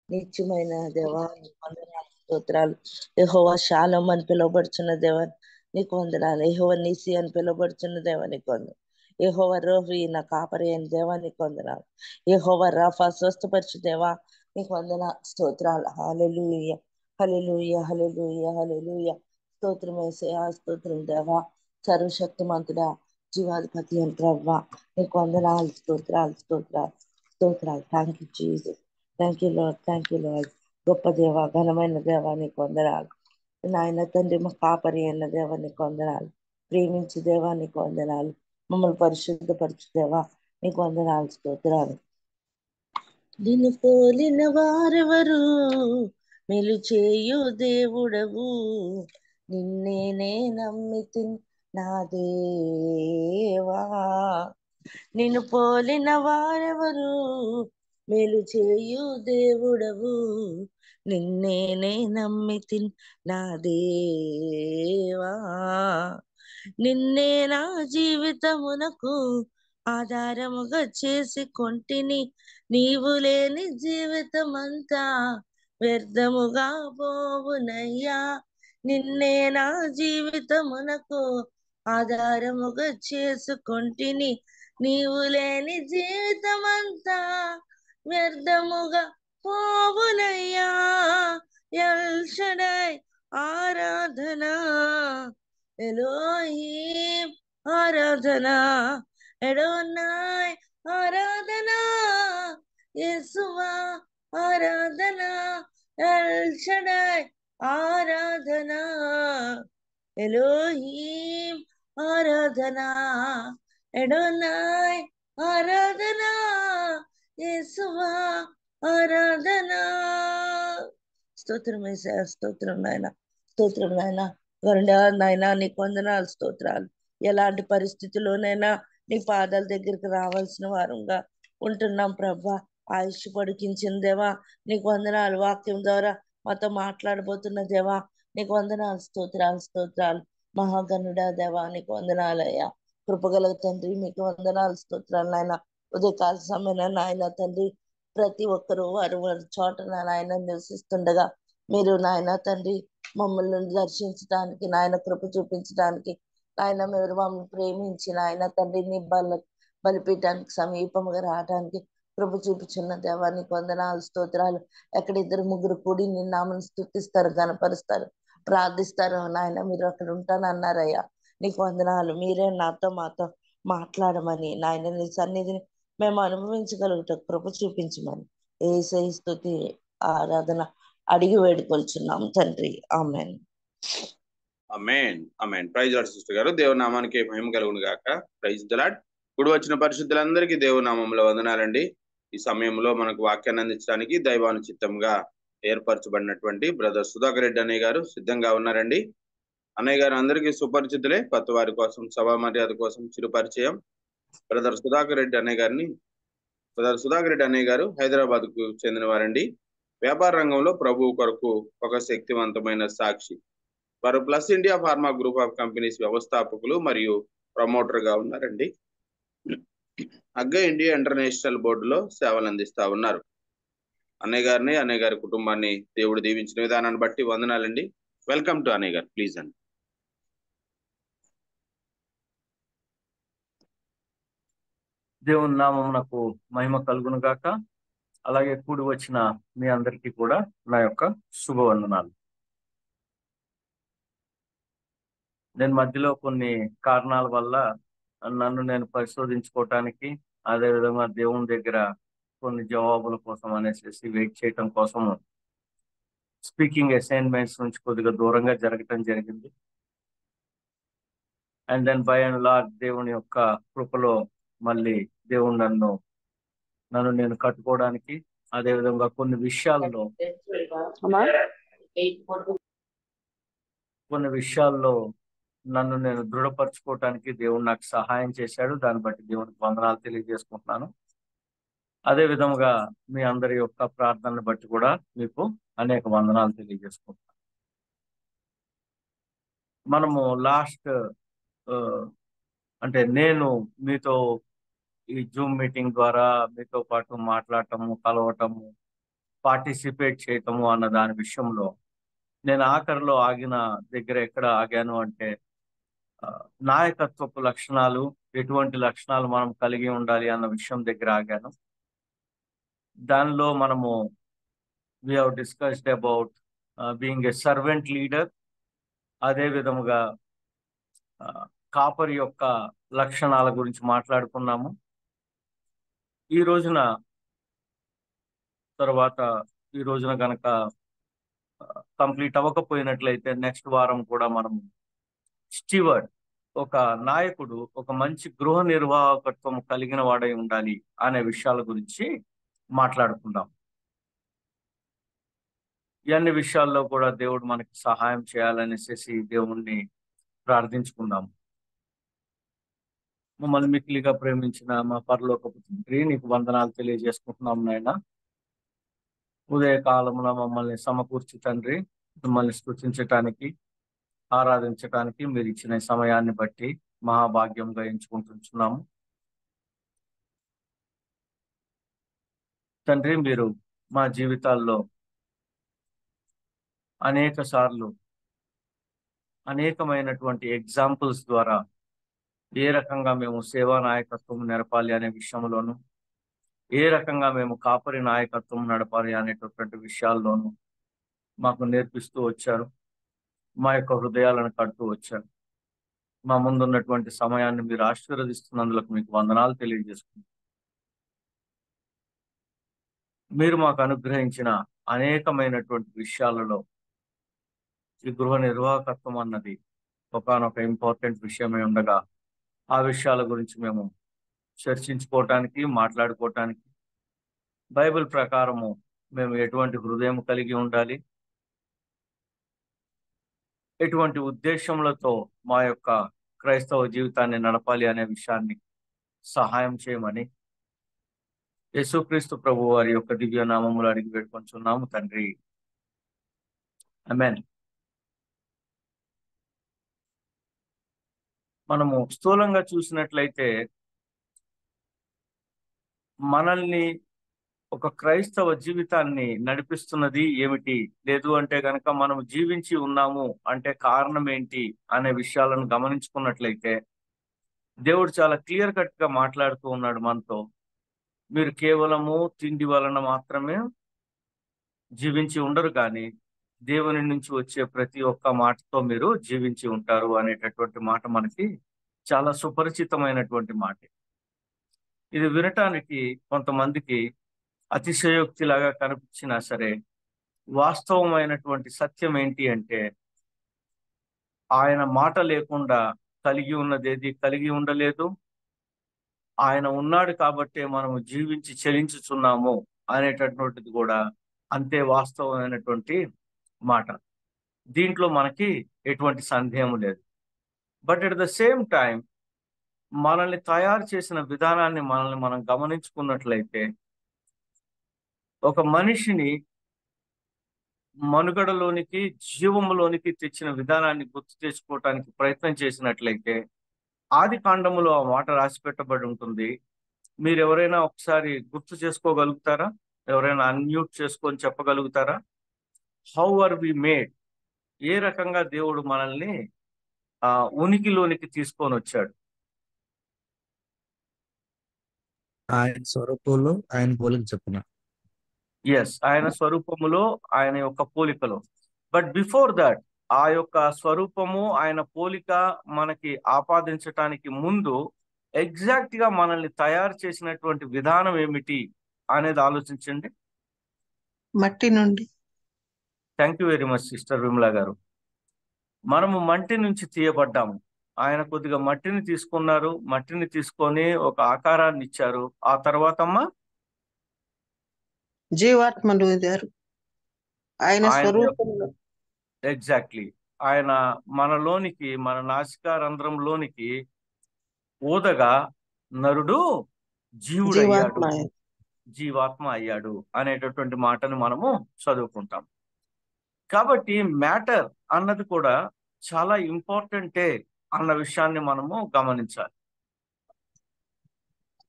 నిత్యమైన దేవా నీకు వందనాలు స్తోత్రాలు. యెహోవా షాలోమ్ అని పిలువబడుచున్న దేవా నీకు వందనాలు. యెహోవా నీసి అని పిలువబడుచున్న దేవా నీకు వందనాలు. యెహోవా రోహి నా కాపరి అయిన దేవా నీకు వందనాలు. యెహోవా రాఫా స్వస్థపరచు దేవా నీకు స్తోత్రాలు. హల్లెలూయా హల్లెలూయా హల్లెలూయా హల్లెలూయా. స్తోత్రం యేసయ్యా, స్తోత్రం దేవా, సర్వశక్తిమంతుడా, జీవాధిపతి అని ప్రభువా నీకు వందనాలు. స్తోత్రాలు స్తోత్రాలు స్తోత్రాలు. Thank you Jesus. Thank you lord, thank you lord. గొప్ప దేవ, ఘనమైన దేవ నీకు వందనాలు. నాయన తండ్రి మా కాపరి అయిన దేవ నీకు వందనాలు. ప్రేమించు దేవా నీకు వందనాలు. మమ్మల్ని పరిశుద్ధపరచు దేవా నీకు వందనాలు. స్తోత్రాలు. నిన్ను పోలిన వారెవరు, మెలు చేయు దేవుడవు, నిన్నే నమ్మితి నా దేవా. నిన్ను పోలిన వారెవరు, మేలు చేయు దేవుడవు, నిన్నే నమ్మితి నా దేవా. నిన్నే నా జీవితమునకు ఆధారముగా చేసి కొంటిని, నీవు లేని జీవితమంతా వ్యర్థముగా పోవునయ్యా. నిన్నే నా జీవితమునకు ఆధారముగా చేసుకొంటిని, నీవు లేని జీవితమంతా వ్యర్థముగా పోవునయ్యా. ఎల్ షడై ఆరాధన, ఎలోహీం ఆరాధన, ఎడోనాయ్ ఆరాధన, యేసువా ఆరాధన, ఎల్ షడై ఆరాధన, ఎలోహీం ఆరాధన, ఎడోనాయ్ ఆరాధన, యేసువా ఆరాధన. స్తోత్రం యేసయ్యా, స్తోత్రం నాయన, స్తోత్రం నాయన. గరుడా నాయన నీకు వందనాలు, స్తోత్రాలు. ఎలాంటి పరిస్థితుల్లోనైనా నీ పాదాల దగ్గరికి రావాల్సిన వారంగా ఉంటున్నాం ప్రభా. ఆయుష్ పొడికించిన దేవా నీకు వందనాలు. వాక్యం ద్వారా మాతో మాట్లాడబోతున్న దేవా నీకు వందనాలు, స్తోత్రాలు స్తోత్రాలు. మహాగణుడా దేవా నీకు వందనాలయ్యా. కృపగల తండ్రి మీకు వందనాలు, స్తోత్రాలు నాయన. ఉదయకాల సమయం నాయన తండ్రి, ప్రతి ఒక్కరూ వారి వారి చోట నాయన నివసిస్తుండగా మీరు నాయన తండ్రి మమ్మల్ని దర్శించడానికి, నాయన కృప చూపించడానికి, నాయన మీరు మమ్మల్ని ప్రేమించి నాయన తండ్రి నీ బలిపీఠానికి సమీపముగా రావడానికి కృప చూపించిన దేవానికి వందనాలు, స్తోత్రాలు. ఎక్కడ ఇద్దరు ముగ్గురు కూడి నీ నామని స్తుతిస్తారు, గనపరుస్తారు, ప్రార్థిస్తారు నాయన మీరు అక్కడ ఉంటానన్నారయ్యా. నీకు వందనాలు. మీరే నాతో మాతో మాట్లాడమని నాయన నీ సన్నిధిని మేము అనుభవించగలుగుతాం కృప చూపించమని యేసయ్య స్తుతి ఆరాధన అడిగి వేడుకొల్చున్నాం తండ్రి. Amen. Amen amen. Praise lord sister గారు. దేవుని నామానికి మహిమ కలుగును గాక. Praise the lord. కూడి వచ్చిన పరిశుద్ధులందరికీ దేవుని నామములో వందనాలండి. ఈ సమయంలో మనకు వాక్యాన్ని అందించడానికి దైవాను చిత్తంగా ఏర్పరచబడినటువంటి బ్రదర్ సుధాకర్ రెడ్డి అన్నయ్య గారు సిద్ధంగా ఉన్నారండి. అన్నయ్య గారు అందరికీ సుపరిచితులే. కొత్త వారి కోసం, సభా మర్యాద కోసం చిరు పరిచయం. బ్రదర్ సుధాకర్ రెడ్డి అన్నయ్య గారు హైదరాబాద్ కు చెందిన వారండి. వ్యాపార రంగంలో ప్రభువు కొరకు ఒక శక్తివంతమైన సాక్షి. వారు plus India pharma group of companies వ్యవస్థాపకులు మరియు ప్రమోటర్ గా ఉన్నారండి. అగ్గ ఇండియా ఇంటర్నేషనల్ బోర్డులో సేవలు అందిస్తా ఉన్నారు. అన్నయ్య గారిని, అన్నయ్య గారి కుటుంబాన్ని దేవుడు దీవించిన విధానాన్ని బట్టి వందనాలండి. వెల్కమ్ టు అన్నయ్య గారు, ప్లీజ్ అండి. దేవుని నామమునకు మహిమ కలుగును గాక. అలాగే కూడి వచ్చిన మీ అందరికీ కూడా నా యొక్క శుభవందనాలు. నేను మధ్యలో కొన్ని కారణాల వల్ల నన్ను నేను పరిశోధించుకోవటానికి, అదేవిధంగా దేవుని దగ్గర కొన్ని జవాబుల కోసం అనేసి వెయిట్ చేయటం కోసం స్పీకింగ్ అసైన్మెంట్స్ నుంచి కొద్దిగా దూరంగా జరగటం జరిగింది. And then by and large దేవుని యొక్క కృపలో మళ్ళీ దేవుడు నన్ను నేను కట్టుకోవడానికి, అదేవిధంగా కొన్ని విషయాల్లో నన్ను నేను దృఢపరచుకోవటానికి దేవుడు నాకు సహాయం చేశాడు. దాన్ని బట్టి దేవునికి వందనాలు తెలియజేసుకుంటున్నాను. అదే విధంగా మీ అందరి యొక్క ప్రార్థనను బట్టి కూడా మీకు అనేక వందనాలు తెలియజేసుకుంటున్నాను. మనము లాస్ట్ అంటే నేను మీతో ఈ జూమ్ మీటింగ్ ద్వారా మీతో పాటు మాట్లాడటము, కలవటము, పార్టిసిపేట్ చేయటము అన్న దాని విషయంలో నేను ఆఖరిలో ఆగిన దగ్గర ఎక్కడ ఆగాను అంటే నాయకత్వపు లక్షణాలు, ఎటువంటి లక్షణాలు మనం కలిగి ఉండాలి అన్న విషయం దగ్గర ఆగాను. దానిలో మనము we have discussed about being a servant leader. అదే విధముగా కాపరి యొక్క లక్షణాల గురించి మాట్లాడుకున్నాము. ఈ రోజున కనుక కంప్లీట్ అవ్వకపోయినట్లయితే నెక్స్ట్ వారం కూడా మనము స్టీవర్డ్, ఒక నాయకుడు ఒక మంచి గృహ నిర్వాహకత్వం కలిగిన వాడై ఉండాలి అనే విషయాల గురించి మాట్లాడుకుందాం. ఈ అన్ని విషయాల్లో కూడా దేవుడు మనకి సహాయం చేయాలనేసి దేవుణ్ణి ప్రార్థించుకుందాం. మమ్మల్ని మిక్కిలిగా ప్రేమించిన మా పరలోకపు తండ్రి, నీకు వందనాలు తెలియజేసుకుంటున్నాం నాయన. ఉదయకాలంలో మమ్మల్ని సమకూర్చి తండ్రి, మిమ్మల్ని స్తుతించటానికి, ఆరాధించటానికి మీరు ఇచ్చిన సమయాన్ని బట్టి మహాభాగ్యంగా ఎంచుకుంటున్నాము తండ్రి. మీరు మా జీవితాల్లో అనేక సార్లు అనేకమైనటువంటి ఎగ్జాంపుల్స్ ద్వారా ఏ రకంగా మేము సేవా నాయకత్వం నడపాలి అనే విషయంలోను, ఏ రకంగా మేము కాపరి నాయకత్వం నడపాలి అనేటటువంటి విషయాల్లోనూ మాకు నేర్పిస్తూ వచ్చారు. మా యొక్క హృదయాలను కడుతూ వచ్చారు. మా ముందున్నటువంటి సమయాన్ని మీరు ఆశీర్వదిస్తున్నందుకు మీకు వందనాలు తెలియజేసుకుంటున్నాం. మీరు మాకు అనుగ్రహించిన అనేకమైనటువంటి విషయాలలో ఈ గృహ నిర్వాహకత్వం అన్నది ఒకానొక ఇంపార్టెంట్ విషయమై ఉండగా, ఆ విషయాల గురించి మేము చర్చించుకోవటానికి, మాట్లాడుకోవటానికి, బైబిల్ ప్రకారము మేము ఎటువంటి హృదయం కలిగి ఉండాలి, ఎటువంటి ఉద్దేశములతో మా యొక్క క్రైస్తవ జీవితాన్ని నడపాలి అనే విషయాన్ని సహాయం చేయమని యేసుక్రీస్తు ప్రభు వారి యొక్క దివ్య నామములు అడిగి వేడుకొంచున్నాము తండ్రి. ఆమేన్. మనము స్థూలంగా చూసినట్లయితే మనల్ని ఒక క్రైస్తవ జీవితాన్ని నడిపిస్తున్నది ఏమిటి, లేదు అంటే గనక మనం జీవించి ఉన్నాము అంటే కారణం ఏంటి అనే విషయాలను గమనించుకున్నట్లయితే దేవుడు చాలా క్లియర్ కట్ గా మాట్లాడుతూ ఉన్నాడు మనతో. మీరు కేవలము తిండి వలన మాత్రమే జీవించి ఉండరు, కానీ దేవుని నుంచి వచ్చే ప్రతి ఒక్క మాటతో మీరు జీవించి ఉంటారు అనేటటువంటి మాట మనకి చాలా సుపరిచితమైనటువంటి మాట. ఇది వినటానికి కొంతమందికి అతిశయోక్తిలాగా కనిపించినా సరే, వాస్తవమైనటువంటి సత్యం ఏంటి అంటే ఆయన మాట లేకుండా కలిగి ఉన్నదేది కలిగి ఉండలేదు. ఆయన ఉన్నాడు కాబట్టే మనము జీవించి చలించుచున్నాము అనేటటువంటిది కూడా అంతే వాస్తవమైనటువంటి మాట. దీంట్లో మనకి ఎటువంటి సందేహం లేదు. But at the same time మనల్ని తయారు చేసిన విధానాన్ని మనం గమనించుకున్నట్లయితే, ఒక మనిషిని మనుగడలోనికి, జీవములోనికి తెచ్చిన విధానాన్ని గుర్తు తెచ్చుకోవటానికి ప్రయత్నం చేసినట్లయితే ఆది కాండములో ఆ మాట రాసి పెట్టబడి ఉంటుంది. మీరు ఎవరైనా ఒకసారి గుర్తు చేసుకోగలుగుతారా? ఎవరైనా అన్మ్యూట్ చేసుకొని చెప్పగలుగుతారా? How are we made? ఏ రకంగా దేవుడు మనల్ని ఉనికిలోనికి తీసుకొని వచ్చాడు? ఆయన స్వరూపంలో ఆయన పోలిక చెప్పున. ఎస్, ఆయన స్వరూపములో, ఆయన యొక్క పోలికలో. బట్ బిఫోర్ దట్, ఆ యొక్క స్వరూపము, ఆయన పోలిక మనకి ఆపాదించటానికి ముందు ఎగ్జాక్ట్ గా మనల్ని తయారు చేసినటువంటి విధానం ఏమిటి అనేది ఆలోచించండి. మట్టి నుండి. Thank you very much sister Vimala గారు. మనము మట్టి నుంచి తీయబడ్డాము. ఆయన కొద్దిగా మట్టిని తీసుకున్నారు, మట్టిని తీసుకొని ఒక ఆకారాన్ని ఇచ్చారు. ఆ తర్వాత జీవాత్మలు ఆయన స్వరూపంలో. ఎగ్జాక్ట్లీ, ఆయన మనలోనికి, మన నాసికా రంధ్రంలోనికి ఊదగా నరుడు జీవాత్మ అయ్యాడు అనేటటువంటి మాటను మనము చదువుకుంటాం. కాబట్టి మ్యాటర్ అన్నది కూడా చాలా ఇంపార్టెంటే అన్న విషయాన్ని మనము గమనించాలి.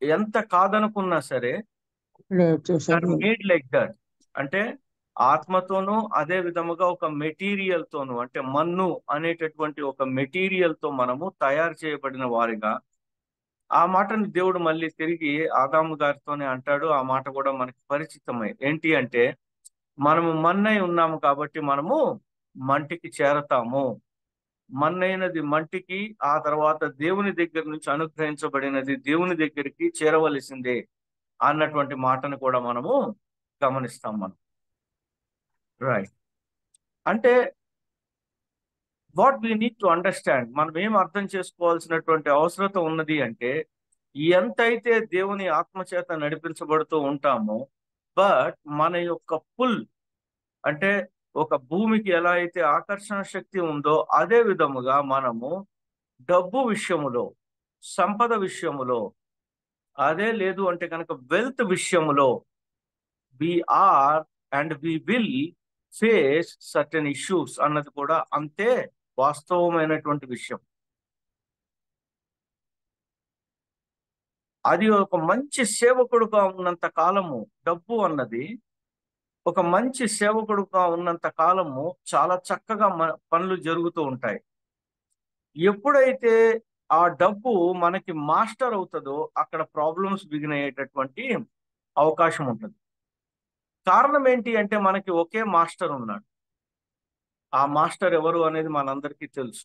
ఎంత కాదనుకున్నా సరే, మేడ్ లైక్ దట్. అంటే ఆత్మతోనూ అదే విధముగా ఒక మెటీరియల్ తోను, అంటే మన్ను అనేటటువంటి ఒక మెటీరియల్ తో మనము తయారు చేయబడిన వారిగా, ఆ మాటని దేవుడు మళ్ళీ తిరిగి ఆదాము గారితోనే అంటాడు. ఆ మాట కూడా మనకి పరిచితమై ఏంటి అంటే, మనము మన్నై ఉన్నాము కాబట్టి మనము మంటికి చేరతాము. మన్నైనది మంటికి, ఆ తర్వాత దేవుని దగ్గర నుంచి అనుగ్రహించబడినది దేవుని దగ్గరికి చేరవలసిందే అన్నటువంటి మాటను కూడా మనము గమనిస్తాం మనం. రైట్. అంటే what we need to understand, మనం ఏం అర్థం చేసుకోవాల్సినటువంటి అవసరత ఉన్నది అంటే, ఎంతైతే దేవుని ఆత్మచేత నడిపించబడుతూ ఉంటామో, బట్ మన యొక్క పుల్, అంటే ఒక భూమికి ఎలా అయితే ఆకర్షణ శక్తి ఉందో అదే విధముగా మనము డబ్బు విషయములో, సంపద విషయములో, అదే లేదు అంటే కనుక వెల్త్ విషయములో we are and we will face certain issues అన్నది కూడా అంతే వాస్తవమైనటువంటి విషయం. అది ఒక మంచి సేవకుడుగా ఉన్నంత కాలము, డబ్బు అన్నది ఒక మంచి సేవకుడుగా ఉన్నంత కాలము చాలా చక్కగా పనులు జరుగుతూ ఉంటాయి. ఎప్పుడైతే ఆ డబ్బు మనకి మాస్టర్ అవుతుందో అక్కడ ప్రాబ్లమ్స్ బిగిన్ అయ్యేటటువంటి అవకాశం ఉంటుంది. కారణం ఏంటి అంటే, మనకి ఒకే మాస్టర్ ఉన్నాడు. ఆ మాస్టర్ ఎవరు అనేది మనందరికీ తెలుసు.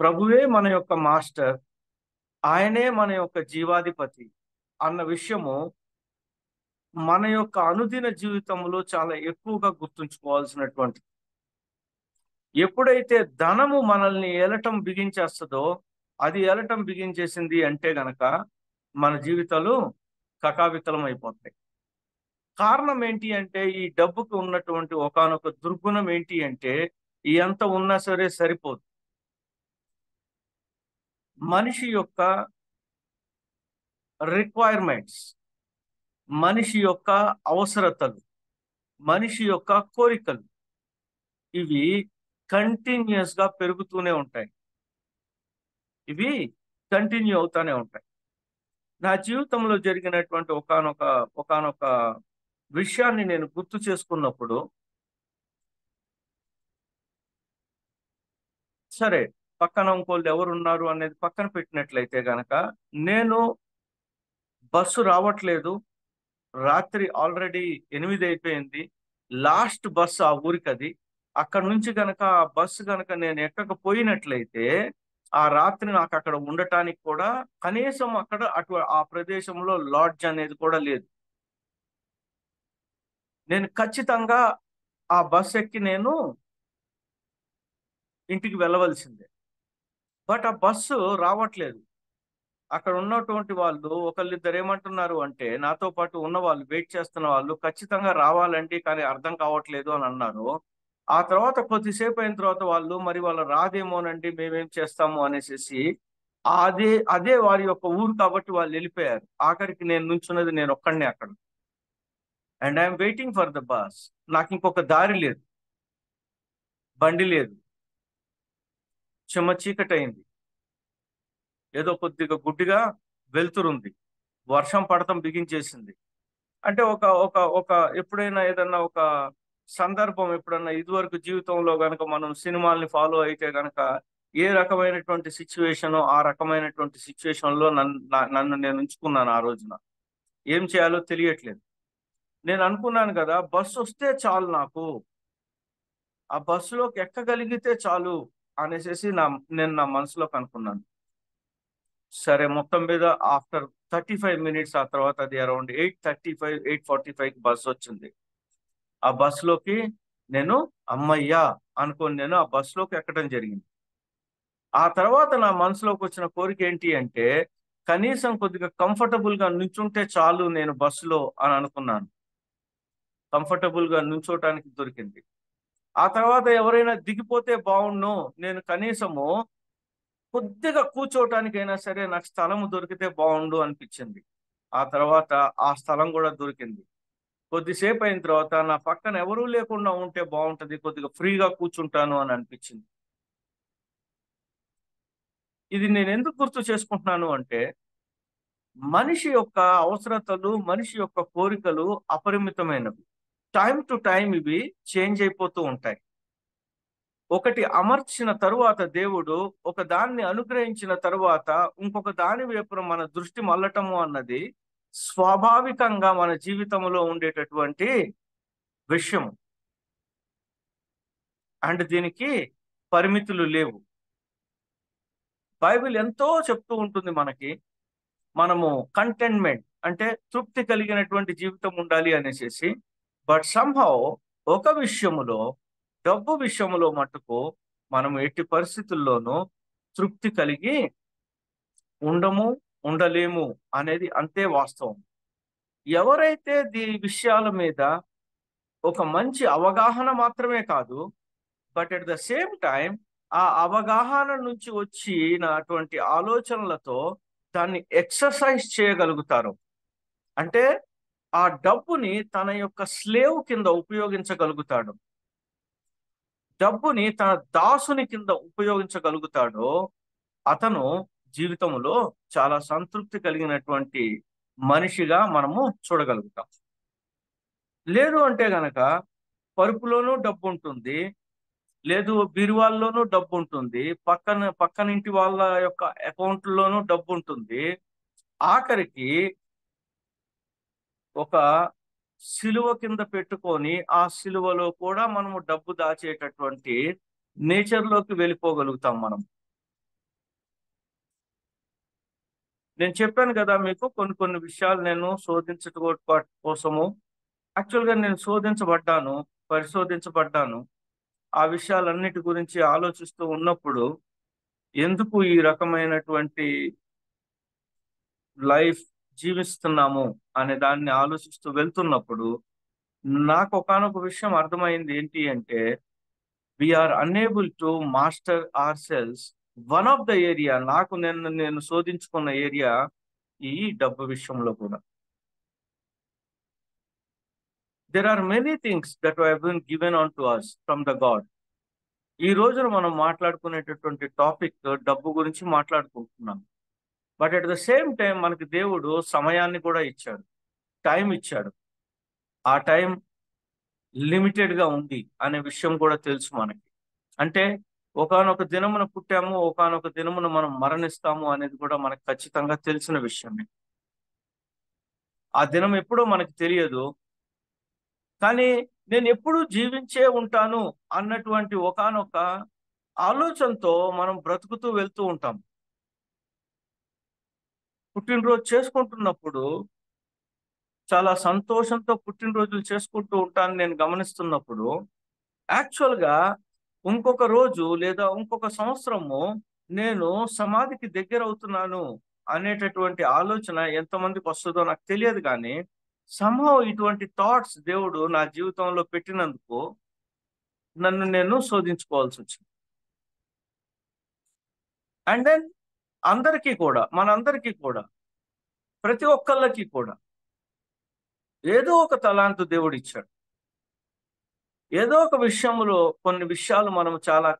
ప్రభువే మన యొక్క మాస్టర్, ఆయనే మన యొక్క జీవాధిపతి అన్న విషయము మన యొక్క అనుదిన జీవితంలో చాలా ఎక్కువగా గుర్తుంచుకోవాల్సినటువంటి. ఎప్పుడైతే ధనము మనల్ని ఏలటం బిగించేస్తుందో, అది ఏలటం బిగించేసింది అంటే గనక మన జీవితాలు కకావికలం అయిపోతాయి. కారణం ఏంటి అంటే, ఈ డబ్బుకు ఉన్నటువంటి ఒకానొక దుర్గుణం ఏంటి అంటే, ఎంత ఉన్నా సరే సరిపోదు. మనిషి యొక్క రిక్వైర్మెంట్స్, మనిషి యొక్క అవసరతలు, మనిషి యొక్క కోరికలు, ఇవి కంటిన్యూస్ గా పెరుగుతూనే ఉంటాయి. ఇవి కంటిన్యూ అవుతానే ఉంటాయి. నా జీవితంలో జరిగినటువంటి ఒకానొక విషయాన్ని నేను గుర్తు చేసుకున్నప్పుడు, సరే పక్కన ఇంకోళ్ళు ఎవరున్నారు అనేది పక్కన పెట్టినట్లయితే గనక, నేను బస్సు రావట్లేదు, రాత్రి ఆల్రెడీ 8 అయిపోయింది, లాస్ట్ బస్సు ఆ ఊరికి అది. అక్కడ నుంచి గనక ఆ బస్సు గనక నేను ఎక్కకపోయినట్లయితే ఆ రాత్రి నాకు అక్కడ ఉండటానికి కూడా కనీసం అక్కడ ఆ ప్రదేశంలో లాడ్జ్ అనేది కూడా లేదు. నేను ఖచ్చితంగా ఆ బస్ ఎక్కి నేను ఇంటికి వెళ్ళవలసిందే. బట్ ఆ బస్సు రావట్లేదు. అక్కడ ఉన్నటువంటి వాళ్ళు ఒకళ్ళిద్దరు ఏమంటున్నారు అంటే, నాతో పాటు ఉన్న వాళ్ళు, వెయిట్ చేస్తున్న వాళ్ళు, ఖచ్చితంగా రావాలండి కానీ అర్థం కావట్లేదు అని అన్నారు. ఆ తర్వాత కొద్దిసేపు అయిన తర్వాత వాళ్ళు, మరి వాళ్ళు రాదేమోనండి, మేమేం చేస్తాము అనేసి అదే వారి యొక్క ఊరు కాబట్టి వాళ్ళు వెళ్ళిపోయారు. ఆఖరికి నేను నుంచున్నది నేను ఒక్కడినే అక్కడ. And I'm waiting for the bus. నాకు ఇంకొక దారి లేదు, బండి లేదు, చీకటి అయింది, ఏదో కొద్దిగా గుడ్డిగా వెళ్తురుంది, వర్షం పడటం బిగించేసింది. అంటే ఒక ఒక ఒక ఎప్పుడైనా ఏదన్నా ఒక సందర్భం, ఎప్పుడన్నా ఇదివరకు జీవితంలో గనక మనం సినిమాల్ని ఫాలో అయితే గనక, ఏ రకమైనటువంటి సిచ్యువేషన్, ఆ రకమైనటువంటి సిచ్యువేషన్ లో నన్ను నేను ఉంచుకున్నాను. ఆ రోజున ఏం చేయాలో తెలియట్లేదు. నేను అనుకున్నాను కదా, బస్సు వస్తే చాలు, నాకు ఆ బస్సులోకి ఎక్కగలిగితే చాలు అనేసి నేను నా మనసులోకి అనుకున్నాను. సరే, మొత్తం మీద ఆఫ్టర్ 35 minutes, ఆ తర్వాత అది అరౌండ్ 8:35, 8:45 బస్సు వచ్చింది. ఆ బస్సులోకి నేను అమ్మయ్యా అనుకొని నేను ఆ బస్సులోకి ఎక్కడం జరిగింది. ఆ తర్వాత నా మనసులోకి వచ్చిన కోరిక ఏంటి అంటే, కనీసం కొద్దిగా కంఫర్టబుల్ గా నుంచుంటే చాలు నేను బస్సులో అని అనుకున్నాను. కంఫర్టబుల్ గా నుంచోటానికి దొరికింది. ఆ తర్వాత ఎవరైనా దిగిపోతే బాగుండు, నేను కనీసము కొద్దిగా కూర్చోటానికైనా సరే నాకు స్థలం దొరికితే బాగుండు అనిపించింది. ఆ తర్వాత ఆ స్థలం కూడా దొరికింది. కొద్దిసేపు అయిన తర్వాత నా పక్కన ఎవరూ లేకుండా ఉంటే బాగుంటది, కొద్దిగా ఫ్రీగా కూర్చుంటాను అని అనిపించింది. ఇది నేను ఎందుకు గుర్తు చేసుకుంటున్నాను అంటే, మనిషి యొక్క అవసరతలు, మనిషి యొక్క కోరికలు అపరిమితమైనవి. టైం టు టైం ఇవి చేంజ్ అయిపోతూ ఉంటాయి. ఒకటి అమర్చిన తరువాత దేవుడు ఒక దాన్ని అనుగ్రహించిన తరువాత ఇంకొక దాని వైపున మన దృష్టి మళ్ళటము అన్నది స్వాభావికంగా మన జీవితంలో ఉండేటటువంటి విషయం. అండ్ దీనికి పరిమితులు లేవు. బైబిల్ ఎంతో చెప్తూ ఉంటుంది మనకి, మనము కంటెంట్మెంట్ అంటే తృప్తి కలిగినటువంటి జీవితం ఉండాలి అనేసి. బట్ సంహౌ ఒక విషయములో, డబ్బు విషయములో మట్టుకు మనం ఎట్టి పరిస్థితుల్లోనూ తృప్తి కలిగి ఉండలేము అనేది అంతే వాస్తవం. ఎవరైతే ఈ విషయాల మీద ఒక మంచి అవగాహన మాత్రమే కాదు, but at the same time ఆ అవగాహన నుంచి వచ్చినటువంటి ఆలోచనలతో దాన్ని ఎక్సర్సైజ్ చేయగలుగుతారు. అంటే ఆ డబ్బుని తన యొక్క స్లేవ్ కింద ఉపయోగించగలుగుతాడు, డబ్బుని తన దాసుని కింద ఉపయోగించగలుగుతాడో అతను జీవితంలో చాలా సంతృప్తి కలిగినటువంటి మనిషిగా మనము చూడగలుగుతాం. లేదు అంటే గనక పరుపులోనూ డబ్బు ఉంటుంది, లేదు బీరువాల్లోనూ డబ్బు ఉంటుంది, పక్కనింటి వాళ్ళ యొక్క అకౌంట్లోనూ డబ్బు ఉంటుంది. ఆఖరికి ఒక సిలువ కింద పెట్టుకొని ఆ సిలువలో కూడా మనము డబ్బు దాచేటటువంటి నేచర్లోకి వెళ్ళిపోగలుగుతాం మనం. నేను చెప్పాను కదా మీకు, కొన్ని విషయాలు నేను శోధించడం కోసము యాక్చువల్గా నేను పరిశోధించబడ్డాను. ఆ విషయాలన్నిటి గురించి ఆలోచిస్తూ ఉన్నప్పుడు ఎందుకు ఈ రకమైనటువంటి లైఫ్ జీవిస్తున్నాము అనే దాన్ని ఆలోచిస్తూ వెళ్తున్నప్పుడు నాకు ఒకానొక విషయం అర్థమైంది. ఏంటి అంటే, we are unable to master our selves. One of the area నేను శోధించుకున్న ఏరియా ఈ డబ్బు విషయంలో కూడా. There are many things that have been given unto us from the God. ఈ రోజున మనం మాట్లాడుకునేటటువంటి టాపిక్ డబ్బు గురించి మాట్లాడుకుంటున్నాం. But at the same time మనకి దేవుడు సమయాన్ని కూడా ఇచ్చాడు, టైం ఇచ్చాడు. ఆ టైం లిమిటెడ్గా ఉంది అనే విషయం కూడా తెలుసు మనకి. అంటే ఒకానొక దినమున పుట్టాము, ఒకానొక దినమున మనం మరణిస్తాము అనేది కూడా మనకు ఖచ్చితంగా తెలిసిన విషయమే. ఆ దినం ఎప్పుడో మనకి తెలియదు, కానీ నేను ఎప్పుడూ జీవించే ఉంటాను అన్నటువంటి ఒకానొక ఆలోచనతో మనం బ్రతుకుతూ వెళ్తూ ఉంటాం. పుట్టినరోజు చేసుకుంటున్నప్పుడు చాలా సంతోషంతో పుట్టినరోజులు చేసుకుంటూ ఉంటాను నేను గమనిస్తున్నప్పుడు, యాక్చువల్గా ఇంకొక రోజు లేదా ఇంకొక సంవత్సరము నేను సమాధికి దగ్గర అవుతున్నాను అనేటటువంటి ఆలోచన ఎంతమందికి వస్తుందో నాకు తెలియదు. కానీ somehow ఇటువంటి థాట్స్ దేవుడు నా జీవితంలో పెట్టినందుకు నన్ను నేను శోధించుకోవాల్సి వచ్చింది. అండ్ దెన్ మనందరికీ కూడా ప్రతి ఒక్కళ్ళకి కూడా ఏదో ఒక తలాంతు దేవుడు ఇచ్చాడు. ఏదో ఒక విషయంలో కొన్ని విషయాలు మనం చాలా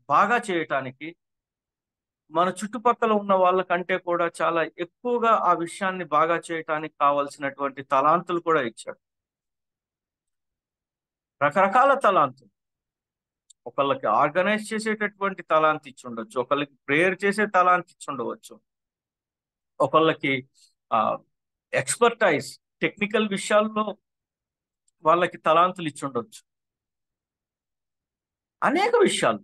బాగా చేయటానికి, మన చుట్టుపక్కల ఉన్న వాళ్ళకంటే కూడా చాలా ఎక్కువగా ఆ విషయాన్ని బాగా చేయటానికి కావాల్సినటువంటి తలాంతులు కూడా ఇచ్చాడు. రకరకాల తలాంతులు. ఒకళ్ళకి ఆర్గనైజ్ చేసేటటువంటి తలాంతి ఇచ్చి ఉండొచ్చు, ఒకళ్ళకి ప్రేయర్ చేసే తలాంతి ఇచ్చి ఉండవచ్చు, ఒకళ్ళకి ఎక్స్పర్టైజ్ టెక్నికల్ విషయాల్లో వాళ్ళకి తలాంతులు ఇచ్చి ఉండొచ్చు, అనేక విషయాలు.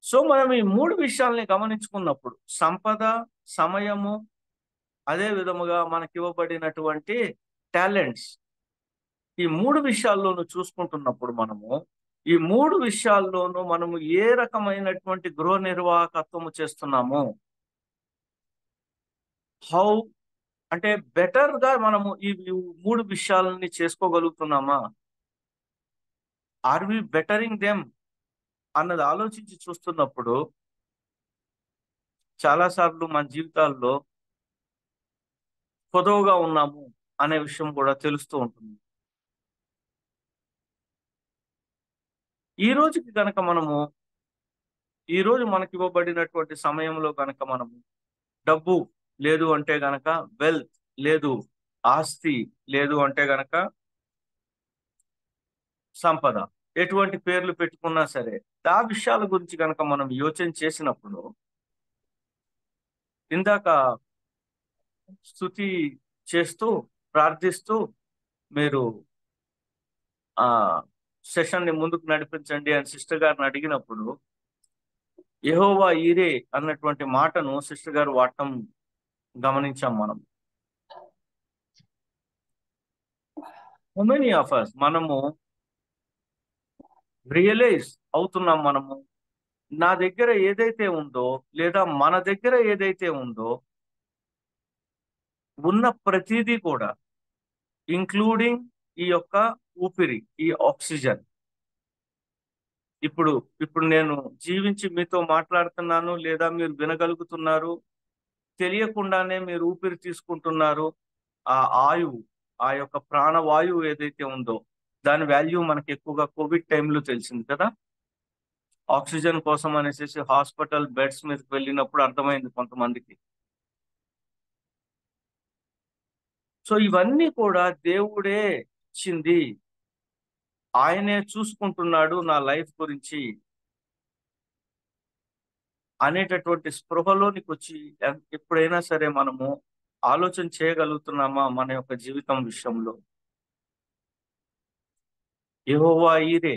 సో మనం ఈ 3 విషయాల్ని గమనించుకున్నప్పుడు, సంపద, సమయము, అదే విధముగా మనకి ఇవ్వబడినటువంటి టాలెంట్స్, ఈ 3 విషయాల్లోనూ చూసుకుంటున్నప్పుడు ఈ 3 విషయాల్లోనూ మనము ఏ రకమైనటువంటి గృహ నిర్వాహకత్వము చేస్తున్నాము, హౌ అంటే బెటర్గా మనము ఈ 3 విషయాలని చేసుకోగలుగుతున్నామా, ఆర్ వి బెటరింగ్ దెమ్ అన్నది ఆలోచించి చూస్తున్నప్పుడు చాలాసార్లు మన జీవితాల్లో పొదవుగా ఉన్నాము అనే విషయం కూడా తెలుస్తూ ఉంటుంది. ఈ రోజుకి గనక ఈ రోజు మనకి ఇవ్వబడినటువంటి సమయంలో గనక డబ్బు లేదు అంటే గనక వెల్త్, లేదు ఆస్తి, లేదు అంటే గనక సంపద, ఎటువంటి పేర్లు పెట్టుకున్నా సరే ఆ విషయాల గురించి కనుక మనం యోచన చేసినప్పుడు, ఇందాక స్తుతి చేస్తూ ప్రార్థిస్తూ మీరు ఆ సెషన్ ని ముందుకు నడిపించండి అని సిస్టర్ గారిని అడిగినప్పుడు యెహోవా ఈరే అన్నటువంటి మాటను సిస్టర్ గారు వాడటం గమనించాం మనం. హౌ మెనీ ఆఫ్ us మనము రియలైజ్ అవుతున్నాం, మనము నా దగ్గర ఏదైతే ఉందో లేదా మన దగ్గర ఏదైతే ఉందో ఉన్న ప్రతిదీ కూడా, ఇంక్లూడింగ్ ఈ యొక్క ఊపిరి, ఈ ఆక్సిజన్. ఇప్పుడు ఇప్పుడు నేను జీవించి మీతో మాట్లాడుతున్నాను, లేదా మీరు వినగలుగుతున్నారు, తెలియకుండానే మీరు ఊపిరి తీసుకుంటున్నారు. ఆ ఆయువు, ఆ యొక్క ప్రాణవాయువు ఏదైతే ఉందో దాని వాల్యూ మనకి ఎక్కువగా కోవిడ్ టైంలో తెలిసింది కదా. ఆక్సిజన్ కోసం అనేసి హాస్పిటల్ బెడ్స్ మీదకి వెళ్ళినప్పుడు అర్థమైంది కొంతమందికి. సో ఇవన్నీ కూడా దేవుడే ఇచ్చింది, ఆయనే చూసుకుంటున్నాడు నా లైఫ్ గురించి అనేటటువంటి స్పృహలోనికి వచ్చి ఎప్పుడైనా సరే మనము ఆలోచన చేయగలుగుతున్నామా మన యొక్క జీవితం విషయంలో? యెహోవా ఈరే,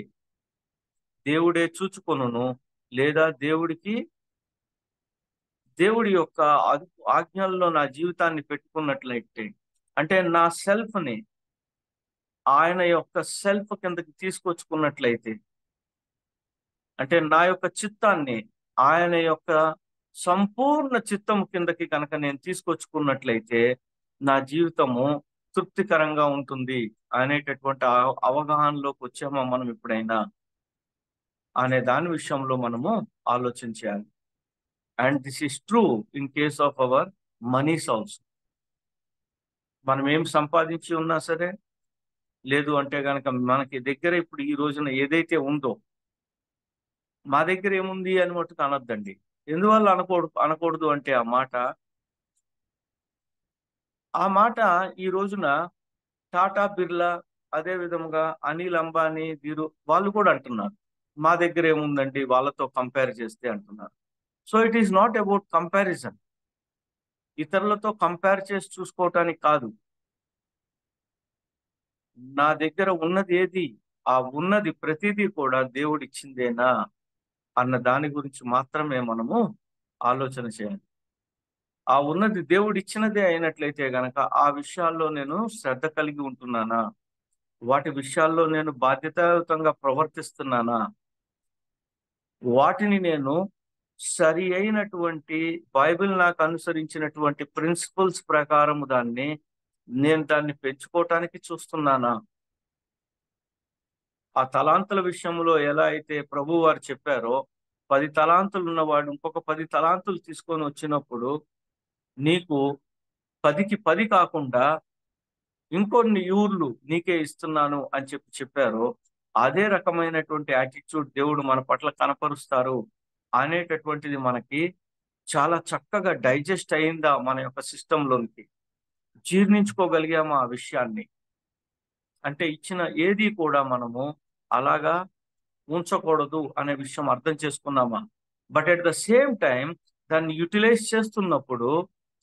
దేవుడే చూచుకొనును, లేదా దేవుడి యొక్క ఆజ్ఞల్లో నా జీవితాన్ని పెట్టుకున్నట్లయితే, అంటే నా సెల్ఫ్ ని ఆయన యొక్క సెల్ఫ్ కిందకి తీసుకొచ్చుకున్నట్లయితే, అంటే నా యొక్క చిత్తాన్ని ఆయన యొక్క సంపూర్ణ చిత్తము కిందకి కనుక నేను తీసుకొచ్చుకున్నట్లయితే నా జీవితము తృప్తికరంగా ఉంటుంది అనేటటువంటి అవగాహనలోకి వచ్చామా మనం ఎప్పుడైనా అనే దాని విషయంలో మనము ఆలోచించాలి. And this is true in case of our monies also. మనం ఏం సంపాదించి ఉన్నా సరే, లేదు అంటే కనుక మనకి దగ్గర ఇప్పుడు ఈ రోజున ఏదైతే ఉందో, మా దగ్గర ఏముంది అని మట్టుకు అనొద్దండి. ఎందువల్ల అనకూడదు అంటే ఆ మాట ఈ రోజున టాటా, బిర్లా, అదే విధముగా అనిల్ అంబానీ, వాళ్ళు కూడా అంటున్నారు మా దగ్గర ఏముందండి వాళ్ళతో కంపేర్ చేస్తే అంటున్నారు. So it is not about comparison, ఇతరులతో కంపేర్ చేసి చూసుకోవటానికి కాదు. నా దగ్గర ఉన్నది ఏది, ఆ ఉన్నది ప్రతిదీ కూడా దేవుడిచ్చిందేనా అన్న దాని గురించి మాత్రమే మనము ఆలోచన చేయాలి. ఆ ఉన్నది దేవుడిచ్చినదే అయినట్లయితే గనక ఆ విషయాల్లో నేను శ్రద్ధ కలిగి ఉంటున్నానా, వాటి విషయాల్లో నేను బాధ్యతాయుతంగా ప్రవర్తిస్తున్నానా, వాటిని నేను సరి అయినటువంటి బైబిల్ నాకు అనుసరించినటువంటి ప్రిన్సిపల్స్ ప్రకారం నేను దాన్ని పెంచుకోవటానికి చూస్తున్నానా? ఆ తలాంతుల విషయంలో ఎలా అయితే ప్రభు వారు చెప్పారో, 10 తలాంతులు ఉన్నవాడు ఇంకొక 10 తలాంతులు తీసుకొని వచ్చినప్పుడు నీకు 10కి 10 కాకుండా ఇంకొన్ని యూర్లు నీకే ఇస్తున్నాను అని చెప్పారు. అదే రకమైనటువంటి యాటిట్యూడ్ దేవుడు మన పట్ల కనపరుస్తారు అనేటటువంటిది మనకి చాలా చక్కగా డైజెస్ట్ అయిందా మన యొక్క సిస్టంలోనికి, జీర్ణించుకోగలిగామా ఆ విషయాన్ని? అంటే ఇచ్చిన ఏది కూడా మనము అలాగా ఉంచకూడదు అనే విషయం అర్థం చేసుకున్నామా? But at the same time దాన్ని యూటిలైజ్ చేస్తున్నప్పుడు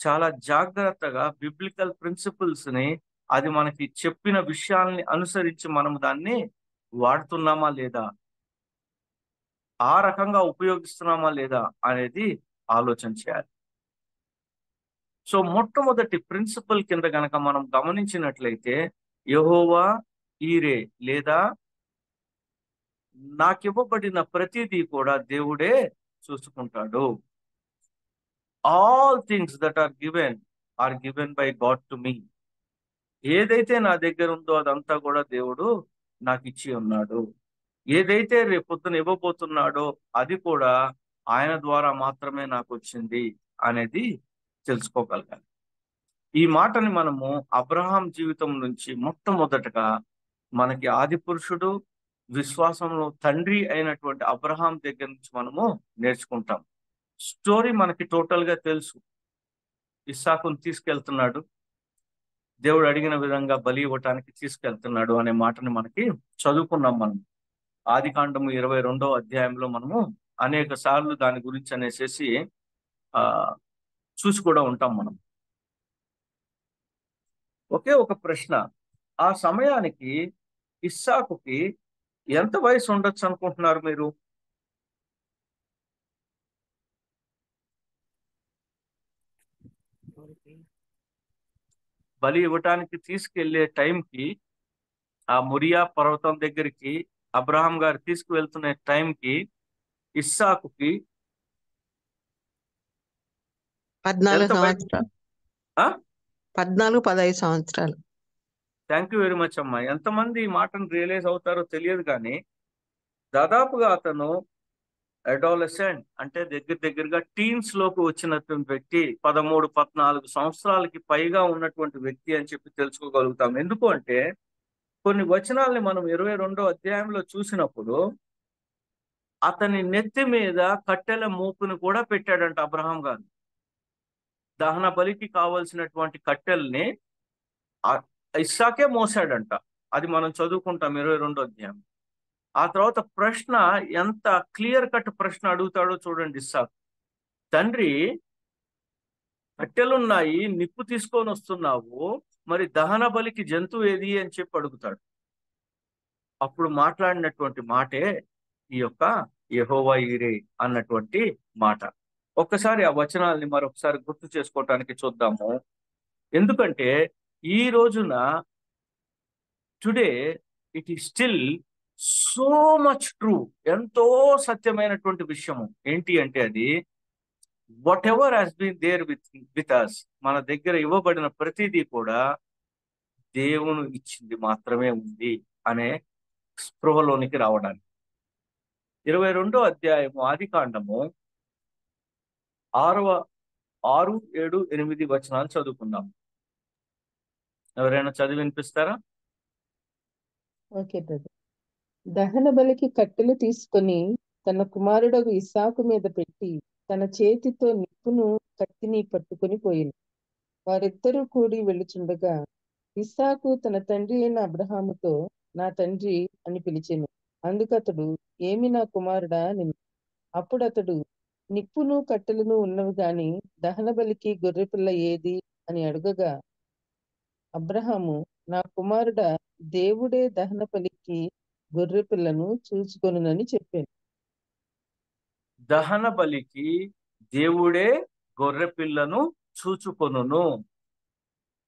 చాలా జాగ్రత్తగా బిబ్లికల్ ప్రిన్సిపల్స్ ని, అది మనకి చెప్పిన విషయాల్ని అనుసరించి మనం దాన్ని వాడుతున్నామా లేదా, ఆ రకంగా ఉపయోగిస్తున్నామా లేదా అనేది ఆలోచన చేయాలి. సో మొట్టమొదటి ప్రిన్సిపల్ కింద గనక మనం గమనించినట్లయితే యెహోవా ఈరే, లేదా నాకివ్వబడిన ప్రతిదీ కూడా దేవుడే చూసుకుంటాడు. All things that are given by God to me. ఏదైతే నా దగ్గర ఉందో అదంతా కూడా దేవుడు నాకు ఇచ్చి ఉన్నాడు. ఏదైతే రేపొద్దున ఇవ్వబోతున్నాడో అది కూడా ఆయన ద్వారా మాత్రమే నాకు వచ్చింది అనేది తెలుసుకోగలగాలి. ఈ మాటని మనము అబ్రహాం జీవితం నుంచి మొట్టమొదటగా మనకి ఆది పురుషుడు, విశ్వాసంలో తండ్రి అయినటువంటి అబ్రహాం దగ్గర నుంచి మనము నేర్చుకుంటాం. స్టోరీ మనకి టోటల్ గా తెలుసు. ఇస్సాకును తీసుకెళ్తున్నాడు, దేవుడు అడిగిన విధంగా బలి ఇవ్వటానికి తీసుకెళ్తున్నాడు అనే మాటని మనకి చదువుకున్నాం. మనం ఆదికాండము 22వ అధ్యాయంలో మనము అనేక సార్లు దాని గురించి అనేసి చూసి కూడా ఉంటాం మనం. ఒకే ఒక ప్రశ్న, ఆ సమయానికి ఇస్సాకుకి ఎంత వయసు ఉండొచ్చు అనుకుంటున్నారు మీరు? బలి ఇవ్వటానికి తీసుకెళ్లే టైంకి, ఆ మొరియా పర్వతం దగ్గరికి అబ్రహాం గారు తీసుకువెళ్తున్న టైంకి ఇస్సాకుకి 14 ఎంత వయసు? సంవత్సరాలు 14-15 సంవత్సరాలు. థ్యాంక్ యూ వెరీ మచ్ అమ్మా. ఎంతమంది ఈ మాటను రియలైజ్ అవుతారో తెలియదు, కానీ దాదాపుగా అతను అడాలసెంట్ అంటే దగ్గరగా టీన్స్ లోకి వచ్చినటువంటి వ్యక్తి, 13-14 సంవత్సరాలకి పైగా ఉన్నటువంటి వ్యక్తి అని చెప్పి తెలుసుకోగలుగుతాం. ఎందుకు అంటే కొన్ని వచనాల్ని మనం 22వ అధ్యాయంలో చూసినప్పుడు అతని నెత్తి మీద కట్టెల మూపుని కూడా పెట్టాడంట అబ్రహాం గారు. దహన బలికి కావలసినటువంటి కట్టెల్ని ఇస్సాకే మోసాడంట. అది మనం చదువుకుంటాం 22వ అధ్యాయం. ఆ తర్వాత ప్రశ్న, ఎంత క్లియర్ కట్ ప్రశ్న అడుగుతాడో చూడండి ఇస్సాకు. తండ్రి, కట్టెలున్నాయి, నిప్పు తీసుకొని వస్తున్నావు, మరి దహన బలికి జంతువు ఏది అని చెప్పి అడుగుతాడు. అప్పుడు మాట్లాడినటువంటి మాటే ఈ యొక్క యెహోవా ఈరే అన్నటువంటి మాట. ఒక్కసారి ఆ వచనాల్ని మరొకసారి గుర్తు చేసుకోవటానికి చూద్దాము. ఎందుకంటే ఈ రోజున today it is still so much true, ఎంతో సత్యమైనటువంటి విషయము. ఏంటి అంటే అది what ever has been there with us, మన దగ్గర ఇవ్వబడిన ప్రతిదీ కూడా దేవుని ఇచ్చింది మాత్రమే ఉంది అనే స్పృహలోనికి రావడానికి. 22వ అధ్యాయము ఆదికాండము 6, 7, 8 వచనాలు చదువుకుందాం. ఎవరైనా చదివి వినిపిస్తారా? Okay brother. దహన బలికి కట్టెలు తీసుకొని తన కుమారుడగు ఇస్సాకు మీద పెట్టి తన చేతితో నిప్పును కత్తిని పట్టుకొని పోయిన. వారిద్దరూ కూడి వెళ్ళుచుండగా ఇస్సాకు తన తండ్రి అయిన అబ్రహాముతో, నా తండ్రి అని పిలిచెను. అందుకతడు, ఏమి నా కుమారుడా అని. అప్పుడు అతడు, నిప్పును కట్టెలను ఉన్నవి గాని దహన బలికి గొర్రెపిల్ల ఏది అని అడుగగా అబ్రహాము, నా కుమారుడా, దేవుడే దహన బలికి గొర్రె పిల్లను చూచుకొనునని చెప్పాను. దహన బలికి దేవుడే గొర్రె పిల్లను చూచుకొనును.